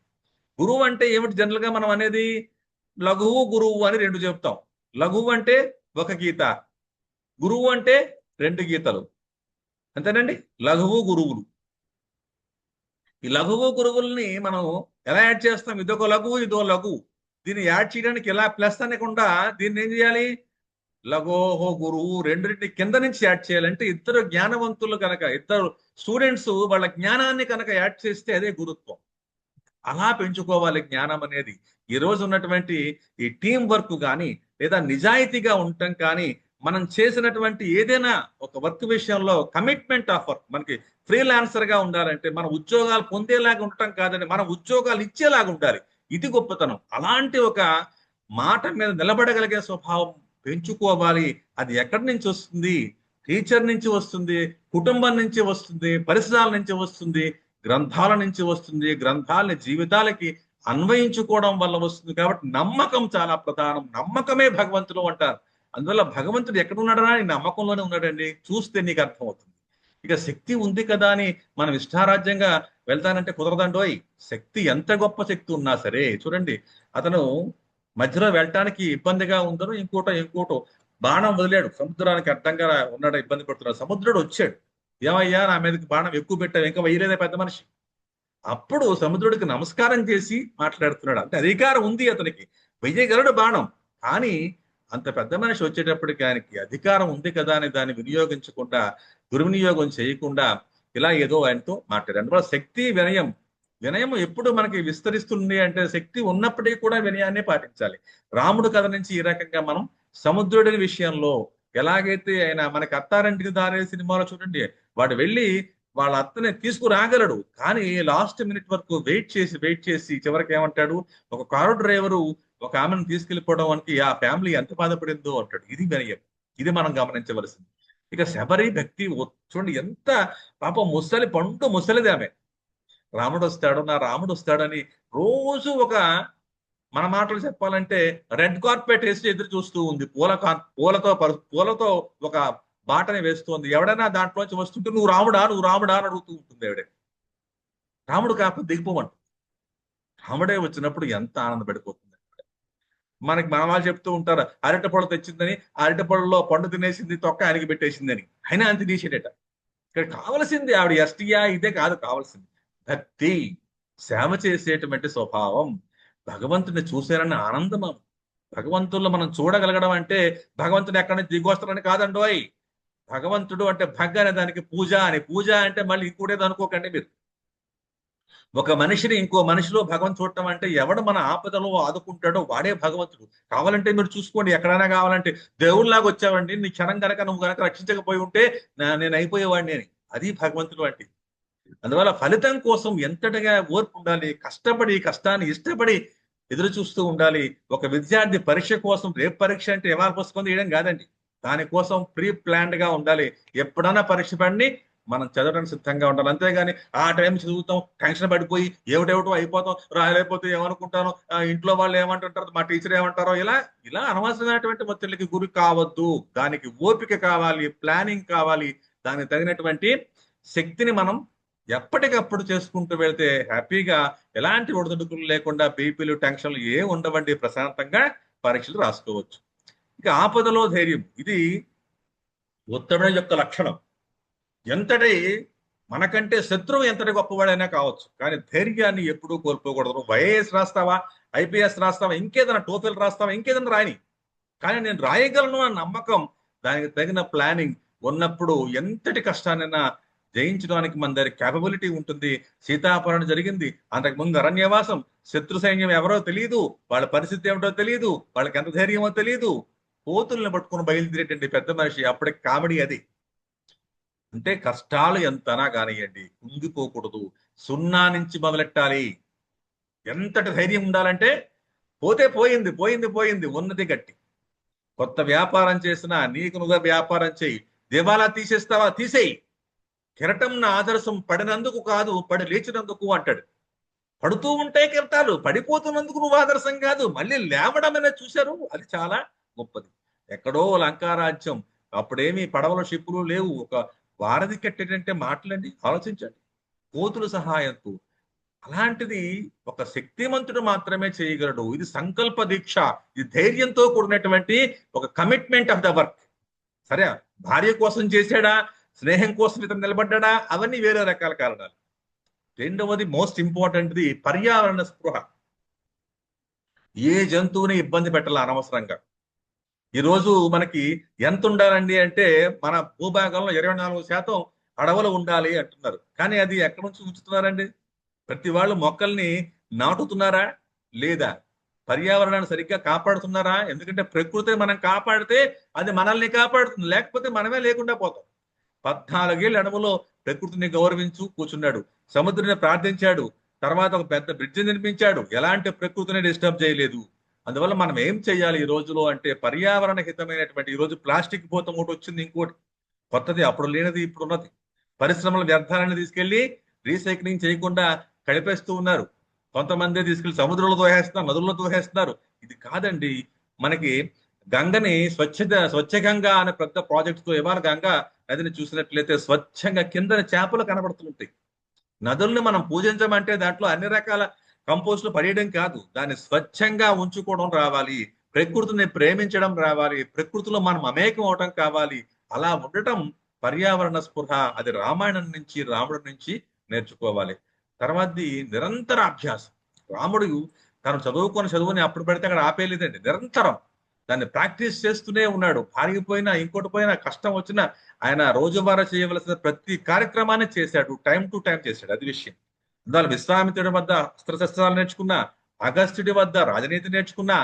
గురువు అంటే ఏమిటి? జనరల్ గా మనం అనేది లఘువు గురువు అని రెండు చెప్తాం. లఘువు అంటే ఒక గీత, గురువు అంటే రెండు గీతలు, అంతేనండి. లఘువు గురువులు. ఈ లఘువు గురువుల్ని మనం ఎలా యాడ్ చేస్తాం? ఇదొక లఘువు, ఇదో లఘువు. దీన్ని యాడ్ చేయడానికి ఎలా ప్లస్ అనకుండా దీన్ని ఏం చేయాలి? లఘోహో గురువు రెండింటిని కింద నుంచి యాడ్ చేయాలంటే ఇద్దరు జ్ఞానవంతులు కనుక, ఇద్దరు స్టూడెంట్స్ వాళ్ళ జ్ఞానాన్ని కనుక యాడ్ చేస్తే అదే గురుత్వం. అలా పెంచుకోవాలి జ్ఞానం అనేది. ఈ రోజు ఉన్నటువంటి ఈ టీం వర్క్ కానీ లేదా నిజాయితీగా ఉండటం కానీ, మనం చేసినటువంటి ఏదైనా ఒక వర్క్ విషయంలో కమిట్మెంట్ ఆఫ్ వర్క్, మనకి ఫ్రీలాన్సర్ గా ఉండాలంటే మనం ఉద్యోగాలు పొందేలాగా ఉండటం కాదని మనం ఉద్యోగాలు ఇచ్చేలాగా ఉండాలి. ఇది గొప్పతనం. అలాంటి ఒక మాట మీద నిలబడగలిగే స్వభావం పెంచుకోవాలి. అది ఎక్కడి నుంచి వస్తుంది? టీచర్ నుంచి వస్తుంది, కుటుంబం నుంచి వస్తుంది, పరిసరాల నుంచి వస్తుంది, గ్రంథాల నుంచి వస్తుంది. గ్రంథాలని జీవితాలకి అన్వయించుకోవడం వల్ల వస్తుంది. కాబట్టి నమ్మకం చాలా ప్రధానం. నమ్మకమే భగవంతుడు అంటారు. అందువల్ల భగవంతుడు ఎక్కడ ఉన్నాడనా నీ నమ్మకంలోనే ఉన్నాడండి. చూస్తే నీకు అర్థమవుతుంది. ఇక శక్తి ఉంది కదా అని మనం ఇష్టారాజ్యంగా వెళ్తానంటే కుదరదండోయ్. శక్తి ఎంత గొప్ప శక్తి ఉన్నా సరే చూడండి, అతను మధ్యలో వెళ్ళటానికి ఇబ్బందిగా ఉందను ఇంకోటో బాణం వదిలాడు. సముద్రానికి అడ్డంగా ఉన్నాడు, ఇబ్బంది పడుతున్నాడు. సముద్రుడు వచ్చాడు, ఏమయ్యా నా మీదకి బాణం ఎక్కువ పెట్టావు, ఇంకా వేయలేదా పెద్ద మనిషి. అప్పుడు సముద్రుడికి నమస్కారం చేసి మాట్లాడుతున్నాడు. అంటే అధికారం ఉంది అతనికి, వెయ్యగలడు బాణం. కానీ అంత పెద్ద మనిషి వచ్చేటప్పటికి ఆయనకి అధికారం ఉంది కదా అని దాన్ని వినియోగించకుండా, దుర్వినియోగం చేయకుండా ఇలా ఏదో ఆయనతో మాట్లాడారు. అందువల్ల శక్తి వినయం, వినయం ఎప్పుడు మనకి విస్తరిస్తుంది అంటే శక్తి ఉన్నప్పటికీ కూడా వినయాన్ని పాటించాలి. రాముడు కథ నుంచి ఈ రకంగా మనం సముద్రుడి విషయంలో ఎలాగైతే ఆయన మనకి అత్తారింటికి దారే సినిమాలో చూడండి, వాడు వెళ్ళి వాళ్ళ అత్తని తీసుకురాగలడు. కానీ లాస్ట్ మినిట్ వరకు వెయిట్ చేసి చివరికి ఏమంటాడు, ఒక కారు డ్రైవరు ఒక ఆమెను తీసుకెళ్లిపోవడానికి ఆ ఫ్యామిలీ ఎంత బాధపడిందో అంటాడు. ఇది వినయం, ఇది మనం గమనించవలసింది. ఇక శబరి భక్తి చూడండి, ఎంత పాపం ముసలిది ఆమె. రాముడు వస్తాడు, నా రాముడు వస్తాడని రోజు ఒక, మన మాటలు చెప్పాలంటే రెడ్ కార్పెట్ వేసి ఎదురు చూస్తూ ఉంది. పూలతో ఒక బాటని వేస్తోంది. ఎవడైనా దాంట్లోంచి వస్తుంటే నువ్వు రాముడా అని అడుగుతూ ఉంటుంది ఆవిడ. రాముడు కాకపోతే దిగిపోమంటు. రాముడే వచ్చినప్పుడు ఎంత ఆనందపడిపోతుంది. మనకి మన వాళ్ళు చెప్తూ ఉంటారు, అరటిపళ్ళు తెచ్చిందని అరటిపళ్ళలో పండు తినేసింది, తొక్క ఆయనకి పెట్టేసిందని. అయినా అంత తీసేటట. ఇక్కడ కావలసింది ఆవిడ ఎస్టీయా ఇదే కాదు కావాల్సింది, భక్తి, సేవ చేసేటువంటి స్వభావం, భగవంతుని చూసారన్న ఆనందం. భగవంతుల్లో మనం చూడగలగడం అంటే భగవంతుని ఎక్కడి నుంచి దిగొస్తారని కాదండోయ్. భగవంతుడు అంటే భగ్ అనే దానికి పూజ అని. పూజ అంటే మళ్ళీ ఇంకోటేదో అనుకోకండి మీరు. ఒక మనిషిని ఇంకో మనిషిలో భగవంతు చూడటం అంటే ఎవడు మన ఆపదలో ఆదుకుంటాడో వాడే భగవంతుడు. కావాలంటే మీరు చూసుకోండి, ఎక్కడైనా కావాలంటే దేవుళ్ళలాగా వచ్చావండి, నీ క్షణం కనుక నువ్వు కనుక రక్షించకపోయి ఉంటే నేను అయిపోయేవాడిని అని. అది భగవంతుడు అంటే. అందువల్ల ఫలితం కోసం ఎంతటిగా ఓర్పు ఉండాలి, కష్టపడి కష్టాన్ని ఇష్టపడి ఎదురు చూస్తూ ఉండాలి. ఒక విద్యార్థి పరీక్ష కోసం, రేపు పరీక్ష అంటే ఇవాళ పుస్తకం తీయడం కాదండి, దానికోసం ప్రీ ప్లాన్డ్ గా ఉండాలి. ఎప్పుడైనా పరీక్ష పడిని మనం చదవడానికి సిద్ధంగా ఉండాలి. అంతేగాని ఆ టైం చదువుతాం, టెన్షన్ పడిపోయి ఏమిటేమిటో అయిపోతాం, రాయలేకపోతే ఏమనుకుంటాను, ఇంట్లో వాళ్ళు ఏమంటుంటారు, మా టీచర్ ఏమంటారో, ఇలా ఇలా అనవసరమైనటువంటి ఒత్తిడికి గురి కావద్దు. దానికి ఓపిక కావాలి, ప్లానింగ్ కావాలి, దానికి తగినటువంటి శక్తిని మనం ఎప్పటికప్పుడు చేసుకుంటూ వెళ్తే హ్యాపీగా, ఎలాంటి ఒడిదుడుకులు లేకుండా, బీపీలు టెన్షన్లు ఉండవండి, ప్రశాంతంగా పరీక్షలు రాసుకోవచ్చు. ఇక ఆపదలో ధైర్యం, ఇది ఉత్తముడి యొక్క లక్షణం. ఎంతటి మనకంటే శత్రువు ఎంతటి గొప్పవాడైనా కావచ్చు, కానీ ధైర్యాన్ని ఎప్పుడూ కోల్పోకూడదు. నువ్వు ఐఏఎస్ రాస్తావా, ఐపీఎస్ రాస్తావా, ఇంకేదైనా టోఫెల్ రాస్తావా, ఇంకేదైనా రాయని, కానీ నేను రాయగలను అన్న నమ్మకం, దానికి తగిన ప్లానింగ్ ఉన్నప్పుడు ఎంతటి కష్టాన్నైనా జయించడానికి మన దగ్గర క్యాపబిలిటీ ఉంటుంది. సీతాపహరణ జరిగింది, అంతకుముందు అరణ్యవాసం, శత్రు సైన్యం ఎవరో తెలియదు, వాళ్ళ పరిస్థితి ఏమిటో తెలియదు, వాళ్ళకి ఎంత ధైర్యమో తెలియదు, కోతుల్ని పట్టుకుని బయలుదేరేటండి పెద్ద మనిషి. అప్పటికి కామెడీ అది. అంటే కష్టాలు ఎంతనా కానివ్వండి, కుంగిపోకూడదు, సున్నా నుంచి మొదలెట్టాలి. ఎంతటి ధైర్యం ఉండాలంటే, పోతే పోయింది, ఉన్నది గట్టి. కొత్త వ్యాపారం చేసినా నీకు నువ్వే వ్యాపారం చేయి. దేవాలా తీసేస్తావా, తీసేయి. కిరటం నా ఆదర్శం పడినందుకు కాదు, పడి లేచినందుకు అంటాడు. పడుతూ ఉంటాయి కిరటాలు, పడిపోతున్నందుకు నువ్వు ఆదర్శం కాదు, మళ్ళీ లేవడం అనేది చూశారు, అది చాలా గొప్పది. ఎక్కడో లంకారాజ్యం, అప్పుడేమి పడవల షిప్పులు లేవు, ఒక వారధి కట్టేటంటే మాటలండి, ఆలోచించండి, కోతుల సహాయంతో. అలాంటిది ఒక శక్తిమంతుడు మాత్రమే చేయగలడు. ఇది సంకల్ప దీక్ష, ఇది ధైర్యంతో కూడినటువంటి ఒక కమిట్మెంట్ ఆఫ్ ద వర్క్. సరే, భార్య కోసం చేశాడా, స్నేహం కోసం ఇతను నిలబడ్డా, అవన్నీ వేరే రకాల కారణాలు. రెండవది మోస్ట్ ఇంపార్టెంట్ది పర్యావరణ స్పృహ. ఏ జంతువుని ఇబ్బంది పెట్టాల అనవసరంగా. ఈరోజు మనకి ఎంత ఉండాలండి అంటే, మన భూభాగంలో 24% అడవులు ఉండాలి అంటున్నారు. కానీ అది ఎక్కడి నుంచి ఉంచుతున్నారండి? ప్రతి వాళ్ళు మొక్కల్ని నాటుతున్నారా లేదా? పర్యావరణాన్ని సరిగ్గా కాపాడుతున్నారా? ఎందుకంటే ప్రకృతిని మనం కాపాడితే అది మనల్ని కాపాడుతుంది, లేకపోతే మనమే లేకుండా పోతాం. 14 ఏళ్ళు అడవులో ప్రకృతిని గౌరవించు కూర్చున్నాడు, సముద్రుని ప్రార్థించాడు, తర్వాత ఒక పెద్ద బ్రిడ్జ్ నిర్మించాడు, ఎలాంటి ప్రకృతిని డిస్టర్బ్ చేయలేదు. అందువల్ల మనం ఏం చేయాలి ఈ రోజులో అంటే, పర్యావరణ హితమైనటువంటి, ఈ రోజు ప్లాస్టిక్ పోత ఒకటి వచ్చింది, ఇంకోటి కొత్తది, అప్పుడు లేనిది ఇప్పుడు ఉన్నది. పరిశ్రమల వ్యర్థాలను తీసుకెళ్లి రీసైక్లింగ్ చేయకుండా కలిపేస్తూ ఉన్నారు. కొంతమంది తీసుకెళ్లి సముద్రంలో దోహేస్తున్నారు, నదుల్లో దోహేస్తున్నారు. ఇది కాదండి. మనకి గంగని స్వచ్ఛ గంగా అనే పెద్ద ప్రాజెక్ట్ తో ఇవాళ గంగా నదిని చూసినట్లయితే స్వచ్ఛంగా కింద చేపలు కనబడుతుంటాయి. నదుల్ని మనం పూజించమంటే దాంట్లో అన్ని రకాల కంపోస్టులు పడేయడం కాదు, దాన్ని స్వచ్ఛంగా ఉంచుకోవడం రావాలి. ప్రకృతిని ప్రేమించడం రావాలి, ప్రకృతిలో మనం మమేకం అవటం కావాలి. అలా ఉండటం పర్యావరణ స్పృహ, అది రామాయణం నుంచి, రాముడి నుంచి నేర్చుకోవాలి. తర్వాతది నిరంతర అభ్యాసం. రాముడు తను చదువుకున్న చదువుని అప్పుడు పెడితే అక్కడ ఆపేయలేదండి, నిరంతరం దాన్ని ప్రాక్టీస్ చేస్తూనే ఉన్నాడు. ఆగిపోయినా, ఇంకోటి పోయినా, కష్టం వచ్చినా ఆయన రోజువారీ చేయవలసిన ప్రతి కార్యక్రమాన్ని చేశాడు, టైం టు టైం చేశాడు. అది విషయం. అందువల్ల విశ్వామిత్రుడి వద్ద అస్త్రశస్త్రాలు నేర్చుకున్నా, అగస్త్యుడి వద్ద రాజనీతి నేర్చుకున్నా,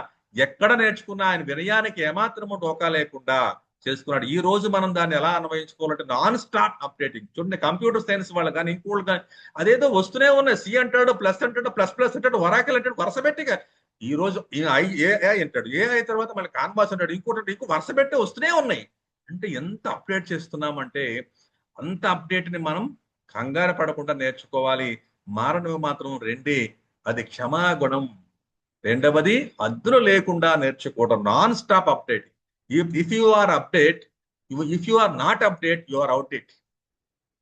ఎక్కడ నేర్చుకున్నా ఆయన వినయానికి ఏమాత్రము డోకా లేకుండా చేసుకున్నాడు. ఈ రోజు మనం దాన్ని ఎలా అన్వయించుకోవాలంటే నాన్ స్టాప్ అప్డేటింగ్. చూడండి, కంప్యూటర్ సైన్స్ వాళ్ళు కానీ ఇంకోళ్ళు కానీ అదేదో వస్తూనే ఉన్నాయి. సి అంటాడు, ప్లస్ అంటాడు, ప్లస్ ప్లస్ అంటాడు, వరాకల్ అంటాడు, వరుస పెట్టిగా ఈ రోజు ఏఐ అంటాడు, ఏఐ తర్వాత మళ్ళీ కాన్వాస్ అంటాడు, ఇంకోటి ఇంకో వరుస పెట్టి వస్తూనే ఉన్నాయి. అంటే ఎంత అప్డేట్ చేస్తున్నామంటే అంత అప్డేట్ ని మనం కంగారు పడకుండా నేర్చుకోవాలి. మారనివి మాత్రం రెండే, అది క్షమాగుణం, రెండవది అద్దులు లేకుండా నేర్చుకోవడం, non stop update. If you are update, if you are not update, you are outdate.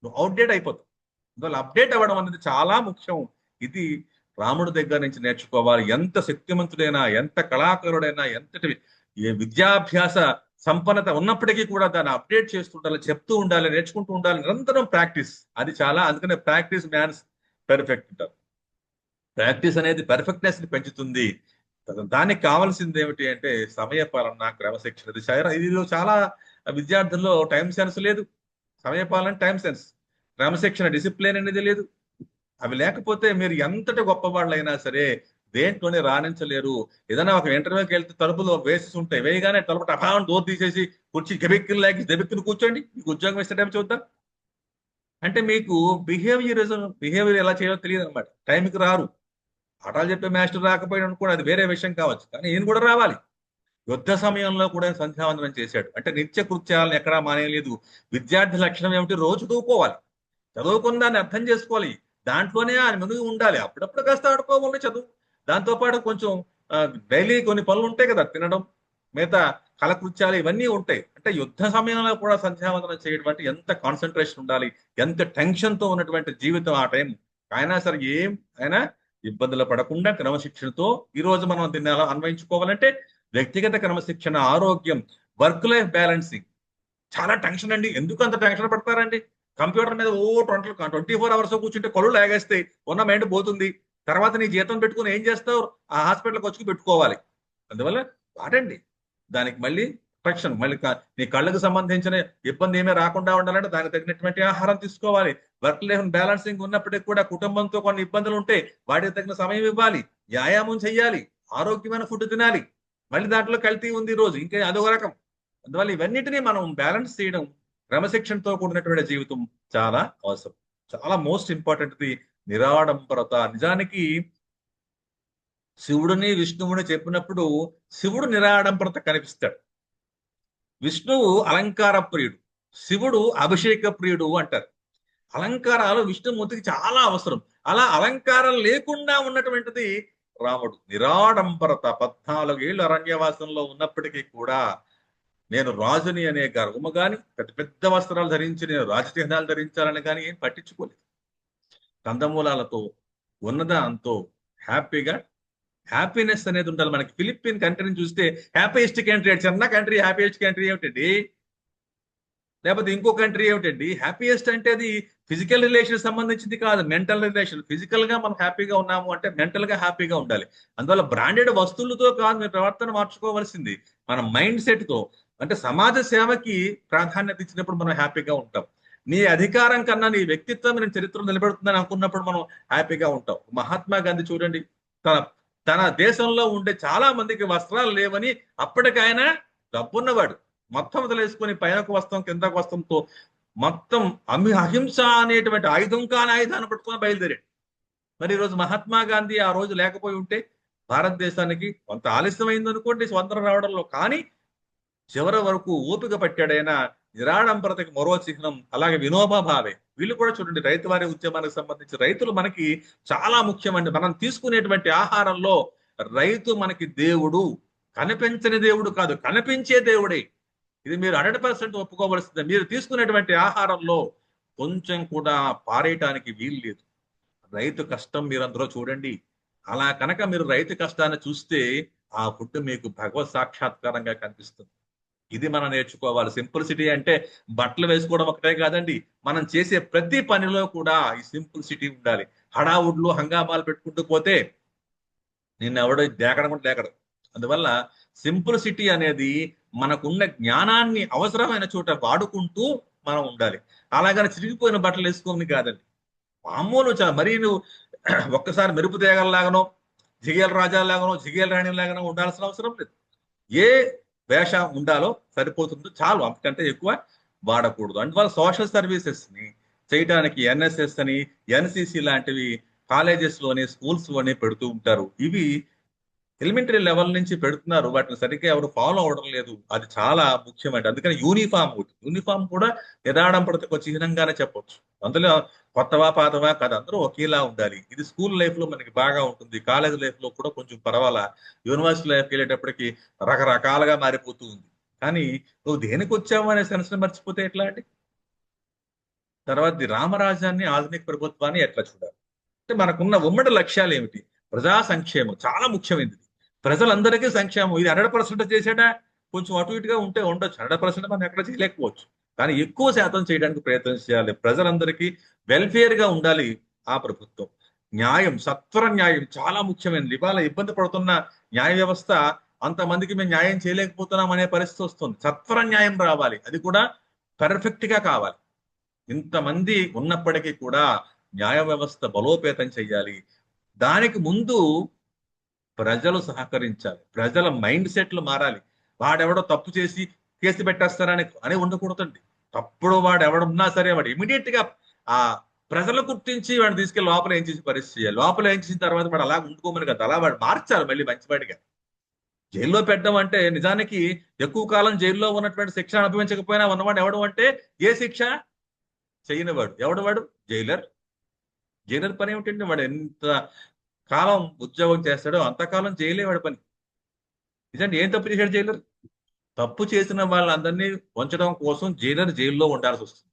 నువ్వు అవుట్డేట్ అయిపోతావు. అందువల్ల అప్డేట్ అవ్వడం అనేది చాలా ముఖ్యం. ఇది రాముడి దగ్గర నుంచి నేర్చుకోవాలి. ఎంత శక్తిమంతుడైనా, ఎంత కళాకారుడైనా, ఎంతటి విద్యాభ్యాస సంపన్నత ఉన్నప్పటికీ కూడా దాన్ని అప్డేట్ చేస్తుండాలి, చెప్తూ ఉండాలి, నేర్చుకుంటూ ఉండాలి. నిరంతరం ప్రాక్టీస్, అది చాలా. అందుకనే ప్రాక్టీస్ మ్యాన్స్ పెర్ఫెక్ట్ అంటారు. ప్రాక్టీస్ అనేది పర్ఫెక్ట్నెస్ ని పెంచుతుంది. దానికి కావాల్సింది ఏమిటి అంటే సమయ పాలన, క్రమశిక్షణ. ఇది చాలా విద్యార్థుల్లో టైం సెన్స్ లేదు. సమయ పాలన, టైం సెన్స్, క్రమశిక్షణ, డిసిప్లిన్ అనేది లేదు. అవి లేకపోతే మీరు ఎంతటి గొప్పవాళ్ళైనా సరే దేంట్లోనే రాణించలేరు. ఏదైనా ఒక ఇంటర్వ్యూకి వెళ్తే తలుపులు వేసి ఉంటాయి, వేయగానే తలుపు టపాన్ డోర్ తీసేసి కుర్చీ గెబెక్కిలు లాగి దెబెక్కిని కూర్చోండి, మీకు ఉద్యోగం ఇస్తే టైం చూద్దాం అంటే మీకు బిహేవియర్ ఎలా చేయాలో తెలియదు అనమాట. టైంకి రారు. పాఠాలు చెప్పే మాస్టర్ రాకపోయినా కూడా అది వేరే విషయం కావచ్చు, కానీ ఈయన కూడా రావాలి. యుద్ధ సమయంలో కూడా సంధ్యావందనం చేశాడు అంటే నిత్య కృత్యాలను ఎక్కడా మానేయలేదు. విద్యార్థి లక్షణం ఏమిటి? రోజు చదువుకోవాలి, చదువుకున్న దాన్ని అర్థం చేసుకోవాలి, దాంట్లోనే ఆయన మునిగి ఉండాలి. అప్పుడప్పుడు కాస్త ఆడుకోవాలి చదువు, దాంతోపాటు కొంచెం డైలీ కొన్ని పనులు ఉంటాయి కదా, తినడం, మిగతా కలకృత్యాలు ఇవన్నీ ఉంటాయి. అంటే యుద్ధ సమయంలో కూడా సంధ్యావందనం చేయడం అంటే ఎంత కాన్సన్ట్రేషన్ ఉండాలి, ఎంత టెన్షన్ తో ఉన్నటువంటి జీవితం ఆ టైం. అయినా సరే ఏం అయినా ఇబ్బందులు పడకుండా క్రమశిక్షణతో ఈ రోజు మనం దీన్ని ఎలా అన్వయించుకోవాలంటే వ్యక్తిగత క్రమశిక్షణ, ఆరోగ్యం, వర్క్ లైఫ్ బ్యాలెన్సింగ్. చాలా టెన్షన్ అండి. ఎందుకు అంత టెన్షన్ పడతారండి? కంప్యూటర్ మీద 24 అవర్స్ కూర్చుంటే కళ్ళు లాగేస్తే ఉన్న మైండ్ పోతుంది. తర్వాత నీ జీతం పెట్టుకుని ఏం చేస్తావు? ఆ హాస్పిటల్కి వచ్చి పెట్టుకోవాలి. అందువల్ల వాడండి. దానికి మళ్ళీ ప్రొటెక్షన్, మళ్ళీ నీ కళ్ళకు సంబంధించిన ఇబ్బంది ఏమీ రాకుండా ఉండాలంటే దానికి తగినటువంటి ఆహారం తీసుకోవాలి. వర్క్ లైఫ్ బ్యాలెన్సింగ్ ఉన్నప్పటికీ కూడా కుటుంబంతో కొన్ని ఇబ్బందులు ఉంటే వాటికి తగిన సమయం ఇవ్వాలి, వ్యాయామం చేయాలి, ఆరోగ్యమైన ఫుడ్ తినాలి. మళ్ళీ దాంట్లో కల్తీ ఉంది ఈ రోజు, ఇంకా అదొక రకం. అందువల్ల ఇవన్నిటినీ మనం బ్యాలెన్స్ చేయడం, క్రమశిక్షణతో కూడినటువంటి జీవితం చాలా అవసరం. చాలా మోస్ట్ ఇంపార్టెంట్ది నిరాడంబరత. నిజానికి శివుడిని విష్ణువుని చెప్పినప్పుడు శివుడు నిరాడంబరత కనిపిస్తాడు. విష్ణువు అలంకార ప్రియుడు, శివుడు అభిషేక ప్రియుడు అంటారు. అలంకారాలు విష్ణుమూర్తికి చాలా అవసరం. అలా అలంకారం లేకుండా ఉన్నటువంటిది రాముడు. నిరాడంబరత. 14 ఏళ్ళు అరణ్యవాసంలో ఉన్నప్పటికీ కూడా నేను రాజుని అనే గర్వము గాని, పెద్ద పెద్ద వస్త్రాలు ధరించి నేను రాజచిహ్నాలు ధరించాలని కానీ ఏం పట్టించుకోలేదు. కందమూలాలతో ఉన్నదాంతో హ్యాపీగా, హ్యాపీనెస్ అనేది ఉండాలి. మనకి ఫిలిప్పీన్ కంట్రీని చూస్తే హ్యాపీయెస్ట్ కంట్రీ, చిన్న కంట్రీ హ్యాపీయెస్ట్ కంట్రీ ఏమిటండి? లేకపోతే ఇంకో కంట్రీ ఏమిటండి? హ్యాపీయెస్ట్ అంటే అది ఫిజికల్ రిలేషన్ సంబంధించింది కాదు, మెంటల్ రిలేషన్. ఫిజికల్ గా మనం హ్యాపీగా ఉన్నాము అంటే మెంటల్ గా హ్యాపీగా ఉండాలి. అందువల్ల బ్రాండెడ్ వస్తువులతో కాదు మీరు ప్రవర్తన మార్చుకోవాల్సింది, మన మైండ్ సెట్ తో. అంటే సమాజ సేవకి ప్రాధాన్యత ఇచ్చినప్పుడు మనం హ్యాపీగా ఉంటాం. నీ అధికారం కన్నా నీ వ్యక్తిత్వం నేను చరిత్రలో నిలబెడుతుందని అనుకున్నప్పుడు మనం హ్యాపీగా ఉంటాం. మహాత్మా గాంధీ చూడండి, తన తన దేశంలో ఉండే చాలా మందికి వస్త్రాలు లేవని అప్పటికైనా డబ్బున్నవాడు మొత్తం వదిలేసుకొని పైనకు వస్త్రం కిందకు వస్త్రంతో మొత్తం అహింస అనేటువంటి ఆయుధం కాని ఆయుధాన్ని పట్టుకొని బయలుదేరాడు. మరి ఈరోజు మహాత్మా గాంధీ ఆ రోజు లేకపోయి ఉంటే భారతదేశానికి కొంత ఆలస్యమైంది అనుకోండి స్వతంత్రం రావడంలో, కానీ చివరి వరకు ఓపిక పట్టాడైనా నిరాడంబరతకి మరో చిహ్నం. అలాగే వినోబా భావే, వీళ్ళు కూడా చూడండి రైతు వారి ఉద్యమానికి సంబంధించి రైతులు మనకి చాలా ముఖ్యమండి. మనం తీసుకునేటువంటి ఆహారంలో రైతు మనకి దేవుడు, కనిపించని దేవుడు కాదు, కనిపించే దేవుడే. ఇది మీరు 100% ఒప్పుకోవలసిందే. మీరు తీసుకునేటువంటి ఆహారంలో కొంచెం కూడా పారేయటానికి వీలు లేదు. రైతు కష్టం మీరు అందులో చూడండి. అలా కనుక మీరు రైతు కష్టాన్ని చూస్తే ఆ ఫుడ్ మీకు భగవత్ సాక్షాత్కారంగా కనిపిస్తుంది. ఇది మనం నేర్చుకోవాలి. సింపుల్సిటీ అంటే బట్టలు వేసుకోవడం ఒకటే కాదండి. మనం చేసే ప్రతి పనిలో కూడా ఈ సింపుల్సిటీ ఉండాలి. హడావుడ్లు హంగామాలు పెట్టుకుంటూ పోతే నిన్ను ఎవడో దేకడం కూడా దేకడు. అందువల్ల సింపుల్సిటీ అనేది మనకున్న జ్ఞానాన్ని అవసరమైన చోట వాడుకుంటూ మనం ఉండాలి. అలాగని చిరిగిపోయిన బట్టలు వేసుకోమని కాదండి. మామూలు మరీ నువ్వు ఒక్కసారి మెరుపు తీగలలాగానో, జిగేల రాజాలాగానో, జిగేల రాణిలాగానో ఉండాల్సిన అవసరం లేదు. ఏ వేష ఉండాలో సరిపోతుందో చాలు, అంతకంటే ఎక్కువ వాడకూడదు. అందువల్ల సోషల్ సర్వీసెస్ ని చేయడానికి ఎన్ఎస్ఎస్ అని, ఎన్సిసి లాంటివి కాలేజెస్ లోని, స్కూల్స్ లోనే పెడుతూ ఉంటారు. ఇవి ఎలిమెంటరీ లెవెల్ నుంచి పెడుతున్నారు, వాటిని సరిగ్గా ఎవరు ఫాలో అవడం లేదు. అది చాలా ముఖ్యమండి. అందుకని యూనిఫామ్ కూడా నిరాడంబరతకు చిహ్నంగానే చెప్పొచ్చు. అందులో కొత్తవా పాతవా కాదు, అందరూ ఒకేలా ఉండాలి. ఇది స్కూల్ లైఫ్ లో మనకి బాగా ఉంటుంది, కాలేజ్ లైఫ్ లో కూడా కొంచెం పర్వాలా, యూనివర్సిటీ లైఫ్కి వెళ్ళేటప్పటికి రకరకాలుగా మారిపోతూ ఉంది. కానీ నువ్వు దేనికి వచ్చావు అనే సెన్స్ మర్చిపోతే ఎట్లా అండి? తర్వాత రామరాజ్యాన్ని, ఆధునిక ప్రభుత్వాన్ని ఎట్లా చూడాలి అంటే మనకున్న ఉమ్మడి లక్ష్యాలు ఏమిటి? ప్రజా సంక్షేమం చాలా ముఖ్యమైనది. ప్రజలందరికీ సంక్షేమం. ఇది 100% చేసాడా? కొంచెం అటు ఇటుగా ఉంటే ఉండొచ్చు. 100% మనం ఎక్కడ చేయలేకపోవచ్చు. కానీ ఎక్కువ శాతం చేయడానికి ప్రయత్నం చేయాలి. ప్రజలందరికీ వెల్ఫేర్ గా ఉండాలి ఆ ప్రభుత్వం. న్యాయం, సత్వర న్యాయం చాలా ముఖ్యమైనది. ఇవాళ ఇబ్బంది పడుతున్న న్యాయ వ్యవస్థ, అంతమందికి మేము న్యాయం చేయలేకపోతున్నాం అనే పరిస్థితి వస్తుంది. సత్వర న్యాయం రావాలి, అది కూడా పర్ఫెక్ట్ గా కావాలి. ఇంతమంది ఉన్నప్పటికీ కూడా న్యాయ వ్యవస్థ బలోపేతం చెయ్యాలి. దానికి ముందు ప్రజలు సహకరించాలి. ప్రజల మైండ్ సెట్లు మారాలి. వాడెవడో తప్పు చేసి కేసు పెట్టేస్తారని అని ఉండకూడదండి. తప్పుడు వాడు ఎవడున్నా సరే వాడు ఇమీడియట్ గా ఆ ప్రజలు గుర్తించి వాడిని తీసుకెళ్లి లోపల ఏం చేసి పరిస్థితి చేయాలి. లోపల ఏం చేసిన తర్వాత వాడు అలా ఉండుకోమని కదా, అలా వాడు మార్చాలి మళ్ళీ మంచివాడిగా. జైల్లో పెట్టడం అంటే నిజానికి ఎక్కువ కాలం జైల్లో ఉన్నటువంటి శిక్ష అనుభవించకపోయినా ఉన్నవాడు ఎవడు అంటే, ఏ శిక్ష చేయనివాడు ఎవడు? వాడు జైలర్. జైలర్ పని ఏమిటండి? వాడు ఎంత కాలం ఉద్యోగం చేస్తాడో అంతకాలం జైలే వాడి పని. నిజంగా ఏం తప్పు చేశాడు జైలర్? తప్పు చేసిన వాళ్ళందరినీ ఉంచడం కోసం జైలర్ జైల్లో ఉండాల్సి వస్తుంది.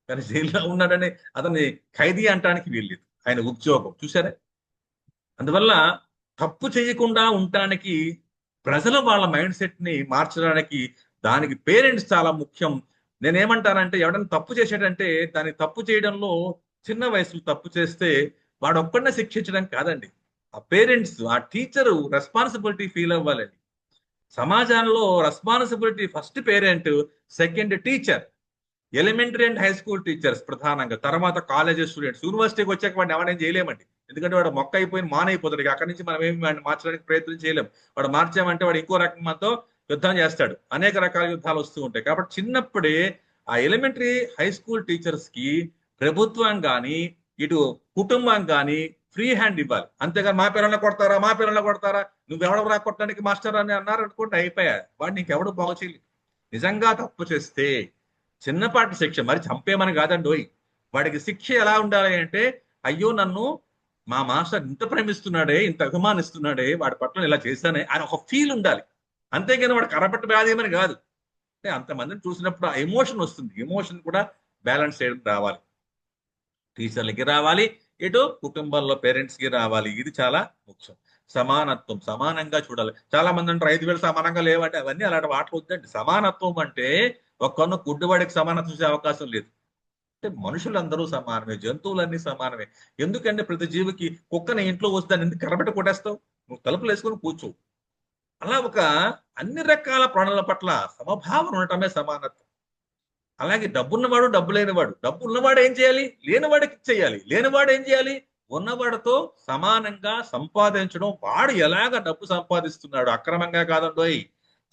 కానీ జైల్లో ఉన్నాడని అతన్ని ఖైదీ అంటానికి వీల్లేదు. ఆయన ఉద్యోగం చూసారా? అందువల్ల తప్పు చేయకుండా ఉండటానికి, ప్రజలు వాళ్ళ మైండ్ సెట్ ని మార్చడానికి, దానికి పేరెంట్స్ చాలా ముఖ్యం. నేనేమంటానంటే ఎవడైనా తప్పు చేసాడంటే దాన్ని తప్పు చేయడంలో, చిన్న వయసులో తప్పు చేస్తే వాడు ఒక్కడనే శిక్షించడం కాదండి. ఆ పేరెంట్స్, ఆ టీచరు రెస్పాన్సిబిలిటీ ఫీల్ అవ్వాలండి. సమాజంలో responsibility first parent, second teacher. Elementary and high school teachers ప్రధానంగా, తర్వాత కాలేజ్ స్టూడెంట్స్. యూనివర్సిటీకి వచ్చాక వాడిని ఎవరైనా చేయలేమండి. ఎందుకంటే వాడు మొక్క అయిపోయి మానైపోతాడు. అక్కడి నుంచి మనం ఏమి వాడిని మార్చడానికి ప్రయత్నం చేయలేం. వాడు మార్చామంటే వాడు ఇంకో రకం మనతో యుద్ధం చేస్తాడు. అనేక రకాల యుద్ధాలు వస్తూ ఉంటాయి. కాబట్టి చిన్నప్పుడే ఆ ఎలిమెంటరీ హై స్కూల్ టీచర్స్ కి ప్రభుత్వం కానీ, ఇటు కుటుంబం కానీ ఫ్రీ హ్యాండ్ ఇవ్వాలి. అంతేగాని మా పిల్లల్ని కొడతారా, నువ్వెవడ రా కొట్టడానికి మాస్టర్ అని అన్నారు అనుకోండి, అయిపోయా, వాడిని ఇంకెవడు బాగు చేయలేదు. నిజంగా తప్పు చేస్తే చిన్నపాటి శిక్ష, మరి చంపేమని కాదండి. వాడికి శిక్ష ఎలా ఉండాలి అంటే, అయ్యో నన్ను మా మాస్టర్ ఇంత ప్రేమిస్తున్నాడే, ఇంత అభిమానిస్తున్నాడే, వాడి పట్ల ఇలా చేశానే అని ఒక ఫీల్ ఉండాలి. అంతేగాని వాడు కరపట్టు వ్యాధి కాదు. అంటే అంతమందిని చూసినప్పుడు ఆ ఎమోషన్ వస్తుంది. ఎమోషన్ కూడా బ్యాలెన్స్ చేయడం రావాలి. టీచర్లకి రావాలి, ఇటు కుటుంబంలో పేరెంట్స్ కి రావాలి. ఇది చాలా ముఖ్యం. సమానత్వం, సమానంగా చూడాలి. చాలా మంది అంటారు 5,000 సమానంగా లేవంటే, అవన్నీ అలాంటి వాటిలో వద్దండి. సమానత్వం అంటే ఒక్కను గుడ్డివాడికి సమానత్వం చూసే అవకాశం లేదు. అంటే మనుషులందరూ సమానమే, జంతువులన్నీ సమానమే. ఎందుకంటే ప్రతి జీవికి, కుక్కని ఇంట్లో వస్తే ఎందుకు కర్రబెట్టి కొట్టేస్తావు? నువ్వు తలుపులు వేసుకొని కూర్చో. అలా ఒక అన్ని రకాల ప్రాణుల పట్ల సమభావన ఉండటమే సమానత్వం. అలాగే డబ్బున్నవాడు, డబ్బు లేనివాడు, డబ్బు ఉన్నవాడు ఏం చేయాలి? లేనివాడికి చేయాలి. లేనివాడు ఏం చేయాలి? ఉన్నవాడితో సమానంగా సంపాదించడం. వాడు ఎలాగ డబ్బు సంపాదిస్తున్నాడు, అక్రమంగా కాదండోయ్,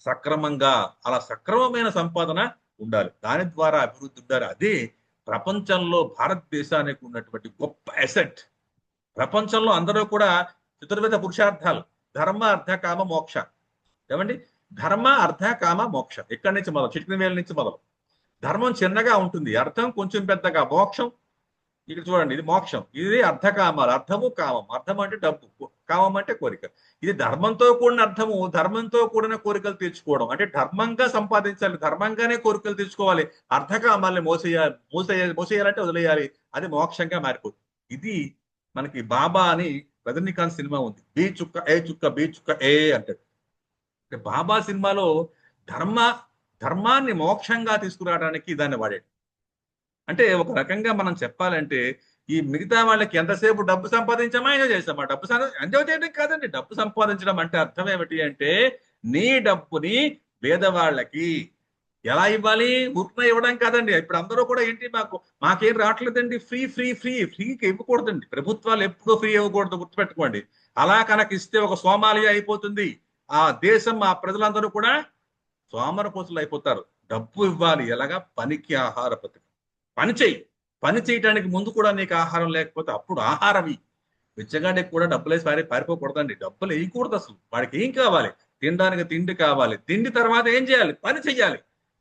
సక్రమంగా. అలా సక్రమమైన సంపాదన ఉండాలి. దాని ద్వారా అభివృద్ధి ఉండాలి. అదే ప్రపంచంలో భారతదేశానికి ఉన్నటువంటి గొప్ప అసెట్. ప్రపంచంలో అందరూ కూడా చతుర్విధ పురుషార్థాలు, ధర్మ అర్థ కామ మోక్ష. ఏమండి? ధర్మ అర్థ కామ మోక్ష. ఇక్కడి నుంచి మొదలు, చిటికిన వేల నుంచి మొదలు. ధర్మం చిన్నగా ఉంటుంది, అర్థం కొంచెం పెద్దగా. మోక్షం ఇక్కడ చూడండి, ఇది మోక్షం, ఇది అర్థకామాలు. అర్థము కామం. అర్థం అంటే డబ్బు, కామం అంటే కోరిక. ఇది ధర్మంతో కూడిన అర్థము, ధర్మంతో కూడిన కోరికలు తీర్చుకోవడం. అంటే ధర్మంగా సంపాదించాలి, ధర్మంగానే కోరికలు తీర్చుకోవాలి. అర్థకామాల్ని మోసేయాలంటే వదిలేయాలి. అది మోక్షంగా మారిపోతుంది. ఇది మనకి బాబా అని రజనీకాంత్ సినిమా ఉంది, బి చుక్క ఏ చుక్క బి చుక్క ఏ అంటాడు. అంటే బాబా సినిమాలో ధర్మ ధర్మాన్ని మోక్షంగా తీసుకురావడానికి దాన్ని వాడాడు. అంటే ఒక రకంగా మనం చెప్పాలంటే ఈ మిగతా వాళ్ళకి ఎంతసేపు డబ్బు సంపాదించామా ఎంజాయ్ చేసామా, ఎంజాయ్ చేయడం కాదండి. డబ్బు సంపాదించడం అంటే అర్థం ఏమిటి అంటే, నీ డబ్బుని పేదవాళ్ళకి ఎలా ఇవ్వాలి, ఊరికనే ఇవ్వడం కాదండి. ఇప్పుడు అందరూ కూడా ఏంటి, మాకేం రావట్లేదండి, ఫ్రీ ఫ్రీ ఫ్రీ. ఫ్రీకి ఇవ్వకూడదండి, ప్రభుత్వాలు ఎప్పుడూ ఫ్రీ ఇవ్వకూడదు, గుర్తుపెట్టుకోండి. అలా కనుక ఇస్తే ఒక సోమాలియా అయిపోతుంది. ఆ దేశం, ఆ ప్రజలందరూ కూడా సోమరపోతులు అయిపోతారు. డబ్బు ఇవ్వాలి, ఎలాగా, పనికి ఆహార పథకం. పని చెయ్యి, పని చేయడానికి ముందు కూడా నీకు ఆహారం లేకపోతే అప్పుడు ఆహారం ఇయ్యి. బిచ్చగాడికి కూడా డబ్బులు వేసి పారిపోకూడదండి. డబ్బులు వేయకూడదు అసలు. వాడికి ఏం కావాలి, తినడానికి తిండి కావాలి. తిండి తర్వాత ఏం చేయాలి, పని చెయ్యాలి.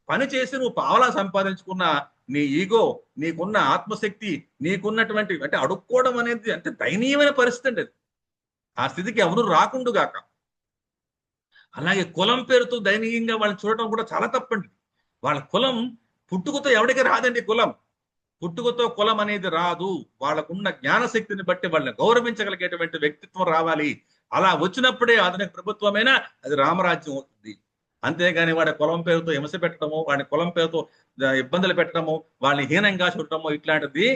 పని చేసి నువ్వు పావలా సంపాదించుకున్న నీ ఈగో, నీకున్న ఆత్మశక్తి, నీకున్నటువంటి, అంటే అడుక్కోవడం అనేది అంటే దయనీయమైన పరిస్థితి అండి అది. ఆ స్థితికి ఎవరు రాకుండుగాక. అలాగే కులం పేరుతో దయనీయంగా వాళ్ళని చూడటం కూడా చాలా తప్పండి. వాళ్ళ కులం పుట్టుకతో ఎవరికి రాదండి. పుట్టుకతో కులం అనేది రాదు. వాళ్ళకున్న జ్ఞానశక్తిని బట్టి వాళ్ళని గౌరవించగలిగేటువంటి వ్యక్తిత్వం రావాలి. అలా వచ్చినప్పుడే ఆధునిక ప్రభుత్వమైనా అది రామరాజ్యం అవుతుంది. అంతేగాని వాడి కులం పేరుతో హింస పెట్టడము, వాడి కులం పేరుతో ఇబ్బందులు పెట్టడము, వాళ్ళని హీనంగా చూడటము, ఇట్లాంటిది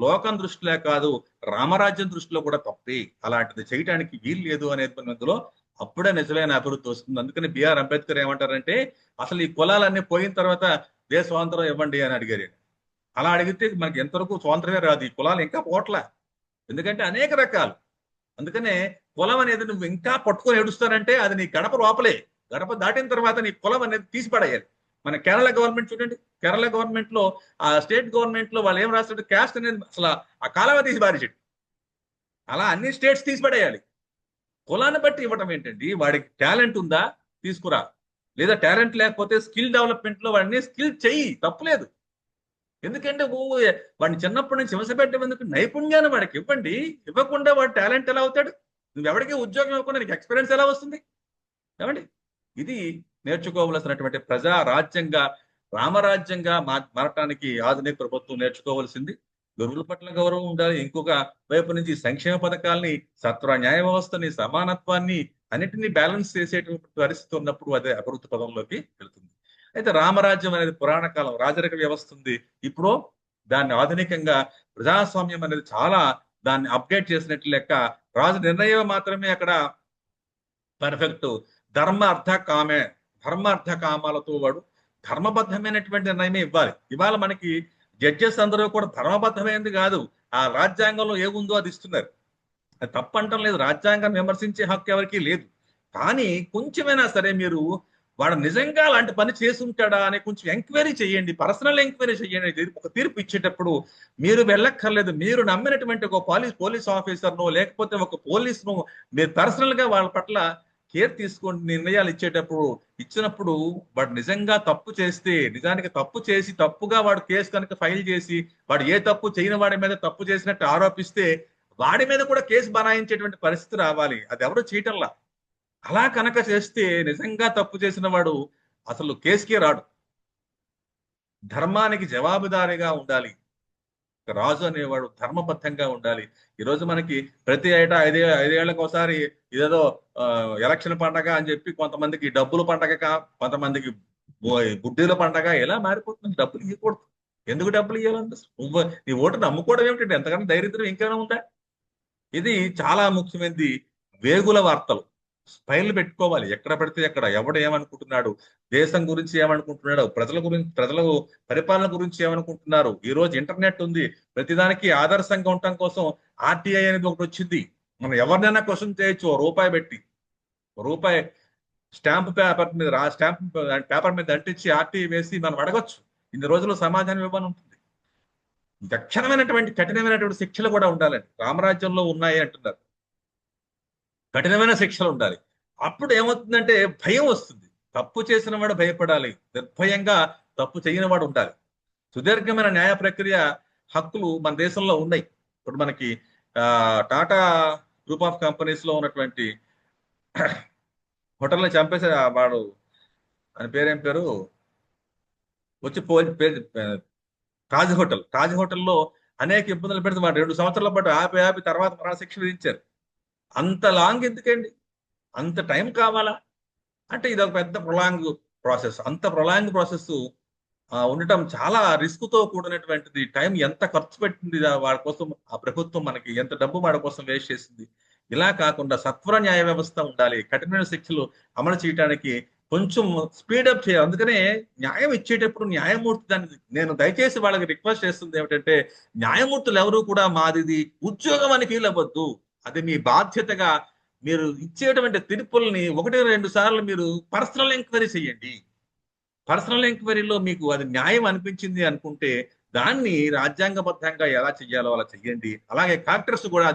లోకం దృష్టిలో కాదు, రామరాజ్యం దృష్టిలో కూడా తప్పే. అలాంటిది చేయడానికి వీలు లేదు అనేది అందులో అప్పుడే నిజమైన అభివృద్ధి వస్తుంది. అందుకని బిఆర్ అంబేద్కర్ ఏమంటారంటే, అసలు ఈ కులాలన్నీ పోయిన తర్వాత దేశ స్వాతంత్రం ఇవ్వండి అని అడిగారు. అలా అడిగితే మనకి ఎంతవరకు స్వాతంత్రమే రాదు. ఈ కులాలు ఇంకా పోట్ల, ఎందుకంటే అనేక రకాలు. అందుకనే కులం అనేది నువ్వు ఇంకా పట్టుకొని ఏడుస్తానంటే అది నీ గడప లోపలే. గడప దాటిన తర్వాత నీ కులం అనేది తీసి పడేయాలి. మన కేరళ గవర్నమెంట్ చూడండి, కేరళ గవర్నమెంట్ లో, ఆ స్టేట్ గవర్నమెంట్ లో వాళ్ళు ఏం రాస్తాడు, క్యాస్ట్ అనేది అసలు ఆ కాలవ తీసి పారేసాడు. అలా అన్ని స్టేట్స్ తీసి పడేయాలి. కులాన్ని బట్టి ఇవ్వటం ఏంటండి? వాడికి టాలెంట్ ఉందా, తీసుకురా. లేదా టాలెంట్ లేకపోతే స్కిల్ డెవలప్మెంట్ లో వాడిని స్కిల్ చెయ్యి, తప్పులేదు. ఎందుకంటే వాడిని చిన్నప్పటి నుంచి హింస పెట్టడం ఎందుకు? నైపుణ్యాన్ని వాడికి ఇవ్వండి. ఇవ్వకుండా వాడు టాలెంట్ ఎలా అవుతాడు? నువ్వెవడికి ఉద్యోగం ఇవ్వకుండా నీకు ఎక్స్పీరియన్స్ ఎలా వస్తుంది? ఏమండి, ఇది నేర్చుకోవలసినటువంటి ప్రజా రాజ్యంగా, రామరాజ్యంగా మారటానికి ఆధునిక ప్రభుత్వం నేర్చుకోవాల్సింది. గురువుల పట్ల గౌరవం ఉండాలి. ఇంకొక వైపు నుంచి సంక్షేమ పథకాల్ని, సత్వర న్యాయ వ్యవస్థని, సమానత్వాన్ని అన్నిటినీ బ్యాలెన్స్ చేసేటువంటి పరిస్థితి ఉన్నప్పుడు అదే అభివృద్ధి పదంలోకి వెళ్తుంది. అయితే రామరాజ్యం అనేది పురాణ కాలం రాజరిక వ్యవస్థ ఉంది. ఇప్పుడు దాన్ని ఆధునికంగా ప్రజాస్వామ్యం అనేది చాలా దాన్ని అప్డేట్ చేసినట్లు లెక్క. రాజు నిర్ణయం మాత్రమే అక్కడ పర్ఫెక్ట్. ధర్మ అర్థ కామే, ధర్మ అర్థ కామాలతో వాడు ధర్మబద్ధమైనటువంటి నిర్ణయమే ఇవ్వాలి. ఇవాళ మనకి జడ్జెస్ అందరూ కూడా ధర్మబద్ధమైనది కాదు, ఆ రాజ్యాంగంలో ఏముందో అది ఇస్తున్నారు. అది తప్పంటం లేదు, రాజ్యాంగాన్ని విమర్శించే హక్కు ఎవరికీ లేదు. కానీ కొంచెమైనా సరే మీరు వాడు నిజంగా అలాంటి పని చేసి ఉంటాడా అని కొంచెం ఎంక్వైరీ చేయండి, పర్సనల్ ఎంక్వైరీ చేయండి. ఒక తీర్పు ఇచ్చేటప్పుడు మీరు వెళ్ళక్కర్లేదు. మీరు నమ్మినటువంటి ఒక పోలీస్ ఆఫీసర్ను, లేకపోతే ఒక పోలీసును మీరు పర్సనల్ గా వాళ్ళ పట్ల కేర్ తీసుకోండి. నిర్ణయాలు ఇచ్చినప్పుడు వాడు నిజంగా తప్పు చేస్తే, నిజానికి తప్పు చేసి తప్పుగా వాడు కేసు కనుక ఫైల్ చేసి, వాడు ఏ తప్పు చేయని వాడి మీద తప్పు చేసినట్టు ఆరోపిస్తే వాడి మీద కూడా కేసు బనాయించేటువంటి పరిస్థితి రావాలి. అది ఎవరు చేయటంలా. అలా కనుక చేస్తే నిజంగా తప్పు చేసిన వాడు అసలు కేసుకే రాడు. ధర్మానికి జవాబుదారీగా ఉండాలి. రాజు అనేవాడు ధర్మబద్ధంగా ఉండాలి. ఈరోజు మనకి ప్రతి ఏటా ఐదేళ్లకు ఒకసారి ఇదేదో ఎలక్షన్ పండగ అని చెప్పి కొంతమందికి డబ్బులు పండగ, కొంతమందికి గుడ్డీల పండగ, ఎలా మారిపోతుంది. డబ్బులు ఇవ్వకూడదు. ఎందుకు డబ్బులు ఇవ్వాలంటే నువ్వు నీ ఓటు నమ్ముకోవడం ఏమిటంటే ఎంతకన్నా దరిద్రం ఇంకేమైనా ఉందా? ఇది చాలా ముఖ్యమైనది. వేగుల వార్తలు స్పైల్ పెట్టుకోవాలి. ఎక్కడ పడితే ఎక్కడ ఎవడు ఏమనుకుంటున్నాడు, దేశం గురించి ఏమనుకుంటున్నాడు, ప్రజల పరిపాలన గురించి ఏమనుకుంటున్నారు. ఈ రోజు ఇంటర్నెట్ ఉంది. ప్రతిదానికి ఆదర్శంగా ఉండటం కోసం ఆర్టీఐ అనేది ఒకటి వచ్చింది. మనం ఎవరినైనా క్వశ్చన్ చేయొచ్చు రూపాయి పెట్టి. రూపాయి స్టాంప్ పేపర్ మీద అంటించి ఆర్టీఐ వేసి మనం అడగొచ్చు. ఇన్ని రోజులు సమాధానం ఇవ్వని ఉంటుంది. కఠినమైనటువంటి శిక్షలు కూడా ఉండాలండి. రామరాజ్యంలో ఉన్నాయి అంటున్నారు. కఠినమైన శిక్షలు ఉండాలి. అప్పుడు ఏమవుతుందంటే భయం వస్తుంది. తప్పు చేసిన వాడు భయపడాలి, నిర్భయంగా తప్పు చేయని వాడు ఉండాలి. సుదీర్ఘమైన న్యాయ ప్రక్రియ హక్కులు మన దేశంలో ఉన్నాయి. ఇప్పుడు మనకి టాటా గ్రూప్ ఆఫ్ కంపెనీస్ లో ఉన్నటువంటి హోటల్ని చంపేసి వాడు అని పేరేం పేరు వచ్చి పేరు తాజ్ హోటల్లో అనేక ఇబ్బందులు పెడితే వాడు 2 సంవత్సరాల పాటు ఆపి తర్వాత మరణశిక్ష విధించారు. అంత లాంగ్ ఎందుకండి? అంత టైం కావాలా? అంటే ఇది ఒక పెద్ద ప్రొలాంగ్ ప్రాసెస్. అంత ప్రొలాంగ్ ప్రాసెస్ ఉండటం చాలా రిస్క్ తో కూడినటువంటిది. టైం ఎంత ఖర్చు పెట్టింది వాడి కోసం, ఆ ప్రభుత్వం మనకి ఎంత డబ్బు వాడి కోసం వేస్ట్ చేసింది. ఇలా కాకుండా సత్వర న్యాయ వ్యవస్థ ఉండాలి. కఠినమైన శిక్షలు అమలు చేయడానికి కొంచెం స్పీడప్ చేయాలి. అందుకనే న్యాయం ఇచ్చేటప్పుడు న్యాయమూర్తి దాన్ని నేను దయచేసి వాళ్ళకి రిక్వెస్ట్ చేస్తుంది ఏమిటంటే, న్యాయమూర్తులు ఎవరు కూడా మాదిది ఉద్యోగం అని ఫీల్ అవ్వద్దు. అది మీ బాధ్యతగా మీరు ఇచ్చేటువంటి తీర్పుల్ని 1-2 సార్లు మీరు పర్సనల్ ఎంక్వైరీ చేయండి. పర్సనల్ ఎంక్వైరీలో మీకు అది న్యాయం అనిపించింది అనుకుంటే దాన్ని రాజ్యాంగబద్ధంగా ఎలా చెయ్యాలో అలా చెయ్యండి. అలాగే కలెక్టర్స్ కూడా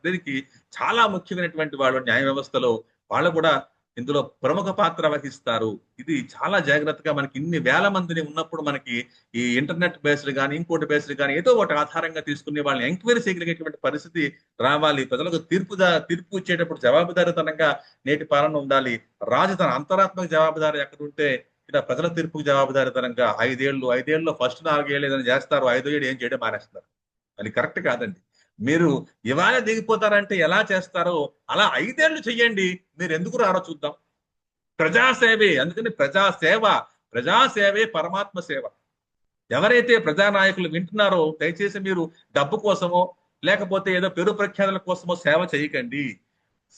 దీనికి చాలా ముఖ్యమైనటువంటి వాళ్ళు న్యాయ వ్యవస్థలో. వాళ్ళు కూడా ఇందులో ప్రముఖ పాత్ర వహిస్తారు. ఇది చాలా జాగ్రత్తగా మనకి ఇన్ని వేల మందిని ఉన్నప్పుడు మనకి ఈ ఇంటర్నెట్ బేస్డ్ కానీ ఇంకోటి బేస్డ్ కానీ ఏదో ఒకటి ఆధారంగా తీసుకుని వాళ్ళని ఎంక్వైరీ చేయగలిగేటువంటి పరిస్థితి రావాలి. ప్రజలకు తీర్పు ఇచ్చేటప్పుడు జవాబుదారీతనంగా నేటి పాలన ఉండాలి. రాజు తన అంతరాత్మక జవాబుదారీ ఎక్కడ ఉంటే ఇలా ప్రజల తీర్పుకు జవాబుదారీతనంగా 5 ఏళ్ళలో ఫస్ట్ 4 ఏళ్ళు ఏదైనా చేస్తారు, 5వ ఏడు ఏం చేయడం మానేస్తారు. అది కరెక్ట్ కాదండి. మీరు ఇవాళ దిగిపోతారంటే ఎలా చేస్తారో అలా 5 ఏళ్ళు చెయ్యండి. మీరు ఎందుకు రారో చూద్దాం. ప్రజాసేవే, అందుకని ప్రజాసేవే పరమాత్మ సేవ. ఎవరైతే ప్రజానాయకులు వింటున్నారో దయచేసి మీరు డబ్బు కోసమో లేకపోతే ఏదో పేరు ప్రఖ్యాతుల కోసమో సేవ చేయకండి.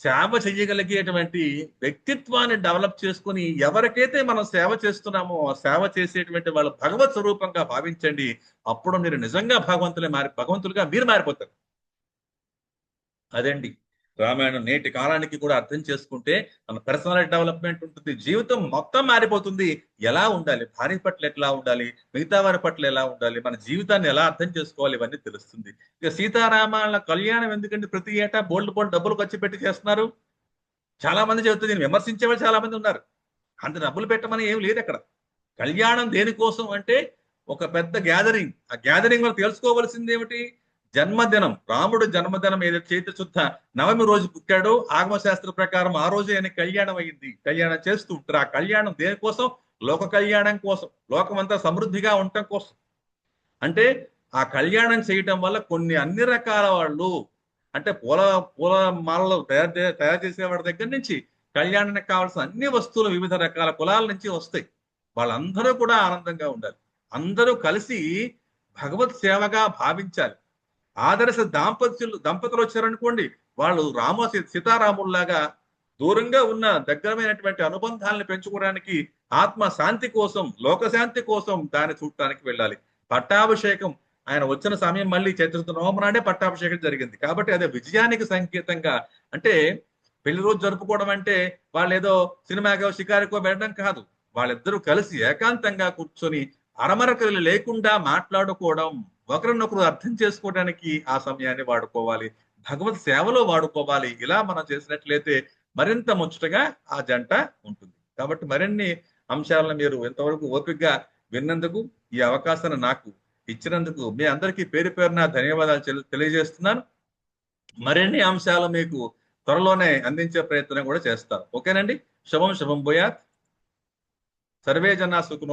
సేవ చేయగలిగేటువంటి వ్యక్తిత్వాన్ని డెవలప్ చేసుకుని ఎవరికైతే మనం సేవ చేస్తున్నామో ఆ సేవ చేసేటువంటి వాళ్ళు భగవత్ స్వరూపంగా భావించండి. అప్పుడు మీరు నిజంగా భగవంతులుగా మీరు మారిపోతారు. అదండి రామాయణం. నేటి కాలానికి కూడా అర్థం చేసుకుంటే మన పర్సనాలిటీ డెవలప్మెంట్ ఉంటుంది. జీవితం మొత్తం మారిపోతుంది. ఎలా ఉండాలి, భార్య పట్ల ఎట్లా ఉండాలి, మిగతా వారి పట్ల ఎలా ఉండాలి, మన జీవితాన్ని ఎలా అర్థం చేసుకోవాలి, ఇవన్నీ తెలుస్తుంది. ఇక సీతారామాల కళ్యాణం ఎందుకంటే ప్రతి ఏటా బోల్డ్ డబ్బులు ఖర్చు పెట్టి చేస్తున్నారు. చాలా మంది చెబుతుంది, నేను విమర్శించే వాళ్ళు చాలా మంది ఉన్నారు. అంత డబ్బులు పెట్టమని ఏం లేదు అక్కడ. కళ్యాణం దేనికోసం అంటే ఒక పెద్ద గ్యాదరింగ్. ఆ గ్యాదరింగ్ లో తెలుసుకోవలసింది ఏమిటి? జన్మదినం, రాముడు జన్మదినం ఏదైతే చైత్ర శుద్ధ నవమి రోజు పుట్టాడో ఆగమ శాస్త్ర ప్రకారం ఆ రోజు ఆయన కళ్యాణం అయ్యింది. కళ్యాణం చేస్తూ ఉంటారు. ఆ కళ్యాణం దేనికోసం? లోక కళ్యాణం కోసం, లోకమంతా సమృద్ధిగా ఉండటం కోసం. అంటే ఆ కళ్యాణం చేయటం వల్ల అన్ని రకాల వాళ్ళు అంటే పూల పూల మాలలు తయారు చేసేవాడి దగ్గర నుంచి కళ్యాణానికి కావాల్సిన అన్ని వస్తువులు వివిధ రకాల కులాల నుంచి వస్తాయి. వాళ్ళందరూ కూడా ఆనందంగా ఉండాలి. అందరూ కలిసి భగవత్ సేవగా భావించాలి. ఆదర్శ దంపతులు వచ్చారనుకోండి, వాళ్ళు సీతారాముల్లాగా దూరంగా ఉన్న దగ్గరమైనటువంటి అనుబంధాలను పెంచుకోవడానికి ఆత్మ శాంతి కోసం, లోకశాంతి కోసం దాన్ని చూడటానికి వెళ్ళాలి. పట్టాభిషేకం ఆయన వచ్చిన సమయం మళ్ళీ చైత్ర నవమి నాడే పట్టాభిషేకం జరిగింది. కాబట్టి అదే విజయానికి సంకేతంగా. అంటే పెళ్లి రోజు జరుపుకోవడం అంటే వాళ్ళు ఏదో సినిమాకో షికారుకో వెళ్ళడం కాదు. వాళ్ళిద్దరూ కలిసి ఏకాంతంగా కూర్చొని అరమరకలు లేకుండా మాట్లాడుకోవడం, ఒకరినొకరు అర్థం చేసుకోవడానికి ఆ సమయాన్ని వాడుకోవాలి. భగవత్ సేవలో వాడుకోవాలి. ఇలా మనం చేసినట్లయితే మరింత ముచ్చటగా ఆ జంట ఉంటుంది. కాబట్టి మరిన్ని అంశాలను మీరు ఇంతవరకు ఓపికగా విన్నందుకు, ఈ అవకాశాన్ని నాకు ఇచ్చినందుకు మీ అందరికీ పేరు పేరున ధన్యవాదాలు తెలియజేస్తున్నాను. మరిన్ని అంశాలు మీకు త్వరలోనే అందించే ప్రయత్నం కూడా చేస్తాను. ఓకేనండి. శుభం భూయాత్. సర్వే జనా సుఖినో